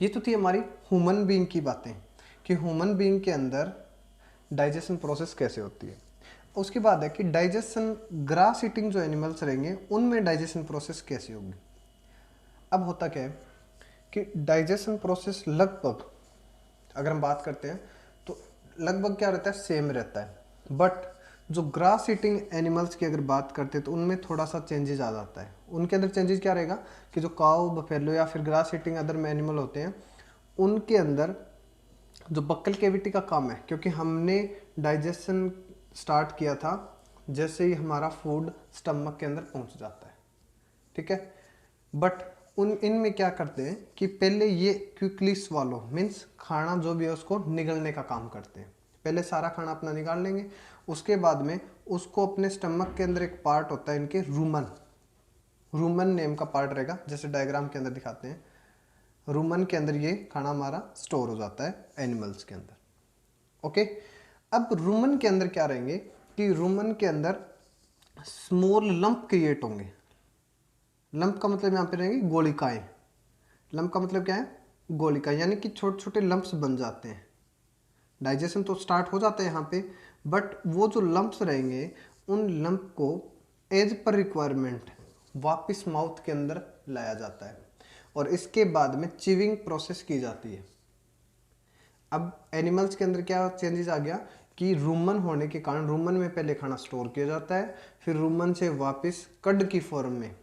ये तो थी हमारी ह्यूमन बीइंग की बातें कि ह्यूमन बीइंग के अंदर डाइजेशन प्रोसेस कैसे होती है। उसके बाद है कि डाइजेशन, ग्रास ईटिंग जो एनिमल्स रहेंगे उनमें डाइजेशन प्रोसेस कैसे होगी। अब होता क्या है कि डाइजेशन प्रोसेस लगभग अगर हम बात करते हैं तो लगभग क्या रहता है, सेम रहता है। बट जो ग्रास ईटिंग एनिमल्स की अगर बात करते हैं तो उनमें थोड़ा सा चेंजेस आ जाता है। उनके अंदर चेंजेस क्या रहेगा कि जो काऊ, बफेलो या फिर ग्रास ईटिंग अदर में एनिमल होते हैं उनके अंदर जो बक्कल कैविटी का काम है, क्योंकि हमने डाइजेशन स्टार्ट किया था जैसे ही हमारा फूड स्टमक के अंदर पहुंच जाता है, ठीक है। बट इनमें क्या करते हैं कि पहले ये क्विकली स्वालो, मीन्स खाना जो भी है उसको निगलने का काम करते हैं। पहले सारा खाना अपना निकाल लेंगे, उसके बाद में उसको अपने स्टमक के अंदर एक पार्ट होता है इनके रूमन, रूमन नेम का पार्ट रहेगा, जैसे डायग्राम के अंदर दिखाते हैं। रूमन के अंदर ये खाना हमारा स्टोर हो जाता है एनिमल्स के अंदर, ओके। अब रूमन के अंदर क्या रहेंगे कि रूमन के अंदर स्मॉल लंप क्रिएट होंगे, लंप का मतलब यहाँ पे रहेंगे गोलिकाएं। लंप का मतलब क्या है? गोलिकाएं, यानी कि छोटे छोटे लंप्स बन जाते हैं। डाइजेशन तो स्टार्ट हो जाता है यहाँ पे, बट वो जो लंप्स रहेंगे उन लंप को एज पर रिक्वायरमेंट वापस माउथ के अंदर लाया जाता है और इसके बाद में चिविंग प्रोसेस की जाती है। अब एनिमल्स के अंदर क्या चेंजेस आ गया कि रूमन होने के कारण रूमन में पहले खाना स्टोर किया जाता है, फिर रूमन से वापस कड की फॉर्म में,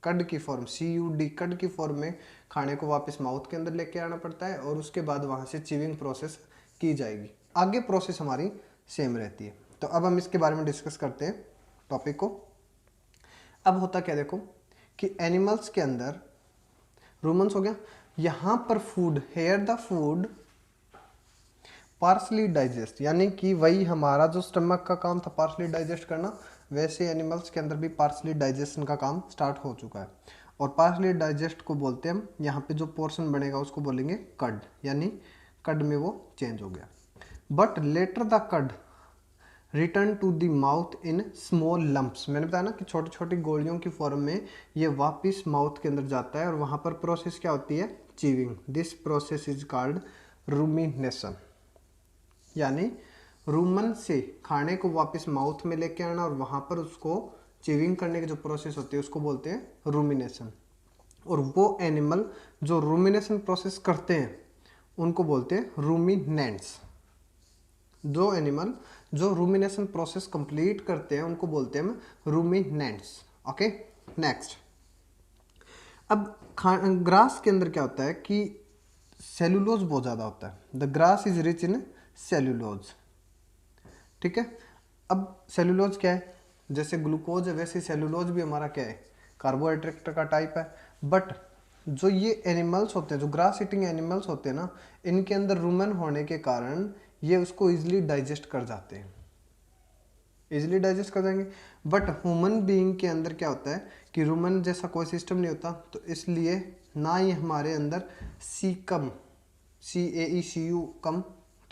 कड की फॉर्म CUD कड की फॉर्म में खाने को वापस माउथ के अंदर लेके आना पड़ता है और उसके बाद वहाँ से चिविंग प्रोसेस की जाएगी। आगे प्रोसेस हमारी सेम रहती है। तो अब हम इसके बारे में डिस्कस करते हैं टॉपिक को। अब होता क्या देखो कि एनिमल्स के अंदर रूमन्स हो गया, यहाँ पर food, here the food partially digest, यानी कि वही हमारा जो स्टमक का काम था पार्सली डाइजेस्ट करना, वैसे एनिमल्स के अंदर भी पार्सली डाइजेशन का काम स्टार्ट हो चुका है। और पार्सली डाइजेस्ट को बोलते हैं हम, यहाँ पे जो पोर्शन बनेगा उसको बोलेंगे कड, यानी कड में वो चेंज हो गया। But later the cud return to the mouth in small lumps, मैंने बताया ना कि छोटी छोटी गोलियों की फॉर्म में ये वापस माउथ के अंदर जाता है और वहाँ पर प्रोसेस क्या होती है? Chewing. This process is called rumination, यानी रूमन से खाने को वापस माउथ में लेके आना और वहाँ पर उसको चीविंग करने की जो प्रोसेस होती है उसको बोलते हैं रूमिनेशन। और वो एनिमल जो रूमिनेशन प्रोसेस करते हैं उनको बोलते हैं रूमिनेंट्स। जो एनिमल जो रूमिनेशन प्रोसेस कंप्लीट करते हैं उनको बोलते हैं रूमिनेंट्स। Okay, next. अब ग्रास के अंदर क्या होता है कि सेलुलोज बहुत ज़्यादा होता है। The grass is rich in cellulose, ठीक है। अब सेलुलोज क्या है? जैसे ग्लूकोज है वैसे सेलुलोज भी हमारा क्या है? कार्बोहाइड्रेट का टाइप है। बट जो ये एनिमल्स होते हैं, जो ग्रास ईटिंग एनिमल्स होते हैं ना, इनके अंदर रूमन होने के कारण ये उसको इजीली डाइजेस्ट कर जाते हैं, इजीली डाइजेस्ट कर देंगे। बट ह्यूमन बीइंग के अंदर क्या होता है कि रूमन जैसा कोई सिस्टम नहीं होता, तो इसलिए ना ही हमारे अंदर सीकम, CAECU कम,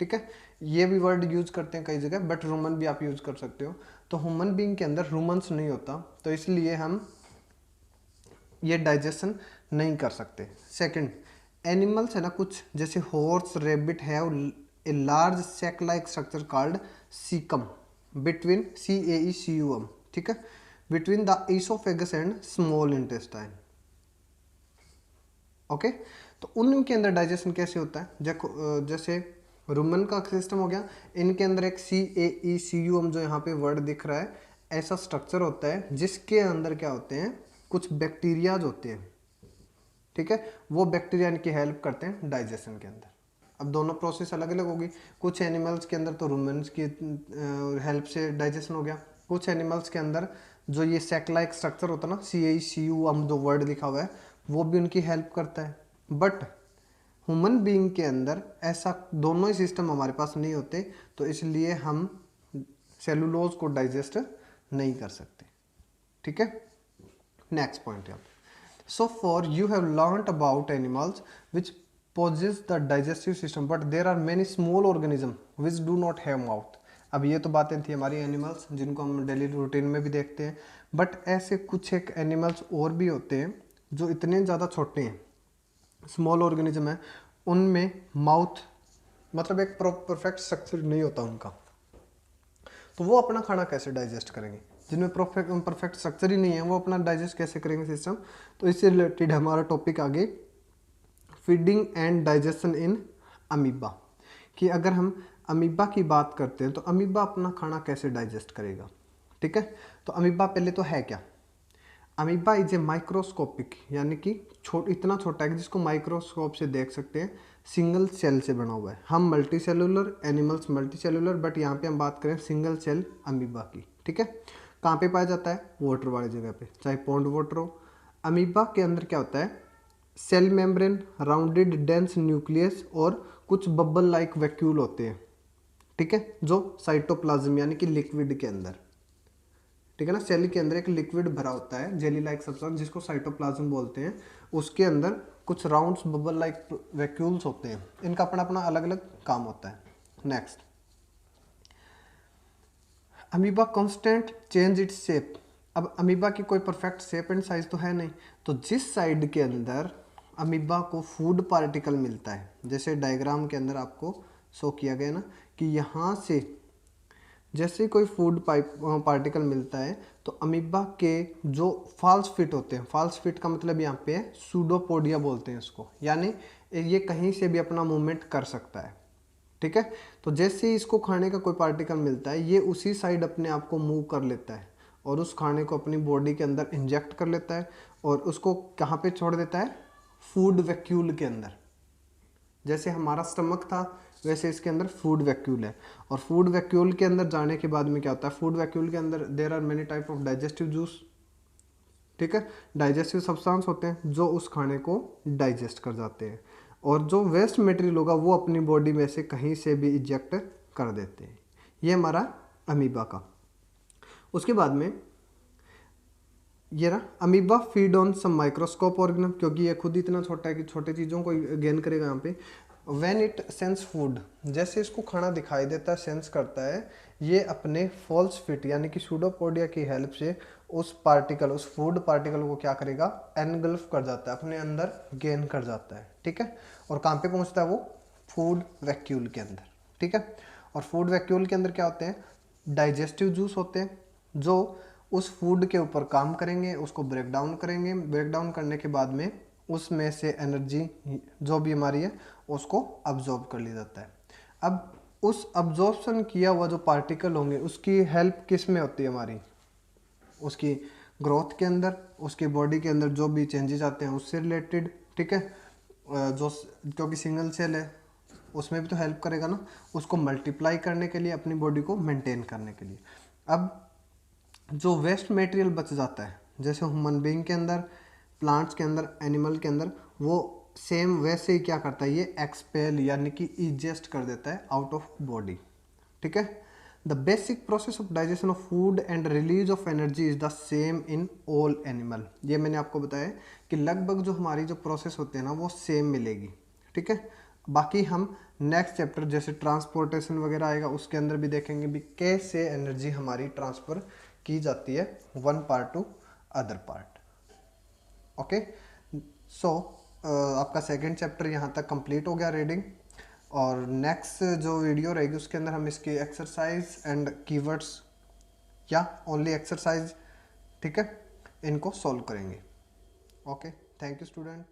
ठीक है, ये भी वर्ड यूज करते हैं कई जगह, बट रूमन भी आप यूज कर सकते हो। तो ह्यूमन बीइंग के अंदर रूमन्स नहीं होता, तो इसलिए हम ये डाइजेशन नहीं कर सकते। सेकंड, एनिमल्स है ना कुछ, जैसे horse, rabbit have a large sac like structure called caecum between CAECUM, ठीक है, between the oesophagus and small intestine. Okay, तो उनके अंदर डाइजेशन कैसे होता है? देखो जैसे रूमन का सिस्टम हो गया, इनके अंदर एक CAECUM जो यहाँ पे वर्ड दिख रहा है, ऐसा स्ट्रक्चर होता है जिसके अंदर क्या होते हैं? कुछ बैक्टीरियाज होते हैं, ठीक है, वो बैक्टीरिया इनकी हेल्प करते हैं डाइजेशन के अंदर। अब दोनों प्रोसेस अलग अलग होगी। कुछ एनिमल्स के अंदर तो रूमेंस की हेल्प से डाइजेशन हो गया, कुछ एनिमल्स के अंदर जो ये सैक लाइक स्ट्रक्चर होता है ना, CAECUM जो वर्ड लिखा हुआ है, वो भी उनकी हेल्प करता है। बट ह्यूमन बीइंग के अंदर ऐसा दोनों ही सिस्टम हमारे पास नहीं होते, तो इसलिए हम सेलुलोज को डाइजेस्ट नहीं कर सकते, ठीक है। नेक्स्ट पॉइंट है, so far you have learnt about animals which possess the digestive system but there are many small organisms which do not have mouth। अब ये तो बातें थी हमारी एनिमल्स जिनको हम डेली रूटीन में भी देखते हैं, बट ऐसे कुछ एक एनिमल्स और भी होते हैं जो इतने ज़्यादा छोटे हैं, स्मॉल ऑर्गेनिज्म है, उनमें माउथ मतलब एक परफेक्ट स्ट्रक्चर नहीं होता उनका, तो वो अपना खाना कैसे डाइजेस्ट करेंगे? जिनमें परफेक्ट स्ट्रक्चर ही नहीं है, वो अपना डाइजेस्ट कैसे करेंगे सिस्टम? तो इससे रिलेटेड हमारा टॉपिक आगे feeding and digestion in amoeba, कि अगर हम अमीबा की बात करते हैं तो अमीबा अपना खाना कैसे डाइजेस्ट करेगा, ठीक है। तो अमीबा पहले तो है क्या? अमीबा इज ए माइक्रोस्कोपिक, यानी कि इतना छोटा है कि जिसको माइक्रोस्कोप से देख सकते हैं, सिंगल सेल से बना हुआ है। हम multi cellular, animals multi cellular, but यहाँ पे हम बात करें सिंगल सेल अमीबा की, ठीक है। कहाँ पे पाया जाता है? वाटर वाली जगह पे, चाहे पॉन्ड वाटर हो। अमीबा के अंदर क्या होता है? Cell membrane, rounded dense nucleus और कुछ बबल लाइक वैक्यूल होते हैं, ठीक है, जो साइटोप्लाज्म यानी कि लिक्विड के अंदर, ठीक है ना, सेल के अंदर एक लिक्विड भरा होता है, जेली लाइक सब्सटेंस जिसको साइटोप्लाज्म बोलते हैं, उसके अंदर कुछ राउंड्स बबल लाइक वैक्यूल्स होते हैं, इनका अपना अपना अलग अलग काम होता है। Next, amoeba constant change its shape अब अमीबा की कोई परफेक्ट शेप एंड साइज तो है नहीं, तो जिस साइड के अंदर अमीबा को फूड पार्टिकल मिलता है, जैसे डायग्राम के अंदर आपको शो किया गया ना कि यहाँ से जैसे ही कोई फूड पार्टिकल मिलता है तो अमीबा के जो फॉल्स फिट होते हैं, फॉल्स फिट का मतलब यहाँ पे है सूडोपोडिया बोलते हैं इसको, यानी ये कहीं से भी अपना मूवमेंट कर सकता है। ठीक है, तो जैसे ही इसको खाने का कोई पार्टिकल मिलता है ये उसी साइड अपने आप को मूव कर लेता है और उस खाने को अपनी बॉडी के अंदर इंजेक्ट कर लेता है और उसको कहाँ पे छोड़ देता है, फूड वैक्यूल के अंदर। जैसे हमारा स्टमक था वैसे इसके अंदर फूड वैक्यूल है, और फूड वैक्यूल के अंदर जाने के बाद में क्या होता है, फूड वैक्यूल के अंदर there are many type of digestive juice. ठीक है, डाइजेस्टिव सब्सटेंस होते हैं जो उस खाने को डाइजेस्ट कर जाते हैं, और जो वेस्ट मटेरियल होगा वो अपनी बॉडी में से कहीं से भी इजेक्ट कर देते हैं। ये हमारा अमीबा का। उसके बाद में ये ना amoeba feed on some microscope organism, क्योंकि ये खुद इतना छोटा है कि छोटे चीज़ों को गेन करेगा यहाँ पे। व्हेन इट सेंस फूड, जैसे इसको खाना दिखाई देता है, सेंस करता है, ये अपने फॉल्स फिट यानी कि सूडोपोडिया की हेल्प से उस पार्टिकल, उस फूड पार्टिकल को क्या करेगा, एनगल्फ कर जाता है, अपने अंदर गेन कर जाता है। ठीक है, और कहाँ पे पहुँचता है वो, फूड वैक्यूल के अंदर। ठीक है, और फूड वैक्यूल के अंदर क्या होते हैं, डाइजेस्टिव जूस होते हैं जो उस फूड के ऊपर काम करेंगे, उसको ब्रेक डाउन करेंगे, ब्रेक डाउन करने के बाद में उसमें से एनर्जी जो भी हमारी है उसको अब्जॉर्ब कर लिया जाता है। अब उस अब्जॉर्प्शन किया हुआ जो पार्टिकल होंगे उसकी हेल्प किस में होती है हमारी, उसकी ग्रोथ के अंदर, उसकी बॉडी के अंदर जो भी चेंजेस आते हैं उससे रिलेटेड। ठीक है, जो क्योंकि सिंगल सेल है उसमें भी तो हेल्प करेगा ना, उसको मल्टीप्लाई करने के लिए, अपनी बॉडी को मेंटेन करने के लिए। अब जो वेस्ट मटेरियल बच जाता है, जैसे ह्यूमन बीइंग के अंदर, प्लांट्स के अंदर, एनिमल के अंदर, वो सेम वैसे ही क्या करता है, ये एक्सपेल यानी कि इजेस्ट कर देता है आउट ऑफ बॉडी। ठीक है, the basic process of digestion of food and release of energy is the same in all animal. ये मैंने आपको बताया कि लगभग जो हमारी जो प्रोसेस होते हैं ना वो सेम मिलेगी। ठीक है, बाकी हम नेक्स्ट चैप्टर जैसे ट्रांसपोर्टेशन वगैरह आएगा उसके अंदर भी देखेंगे भी कैसे एनर्जी हमारी ट्रांसफर की जाती है one part to other part. Okay, so आपका सेकंड चैप्टर यहाँ तक कंप्लीट हो गया रीडिंग, और नेक्स्ट जो वीडियो रहेगी उसके अंदर हम इसकी एक्सरसाइज एंड कीवर्ड्स या ओनली एक्सरसाइज, ठीक है, इनको सॉल्व करेंगे। Okay, thank you student.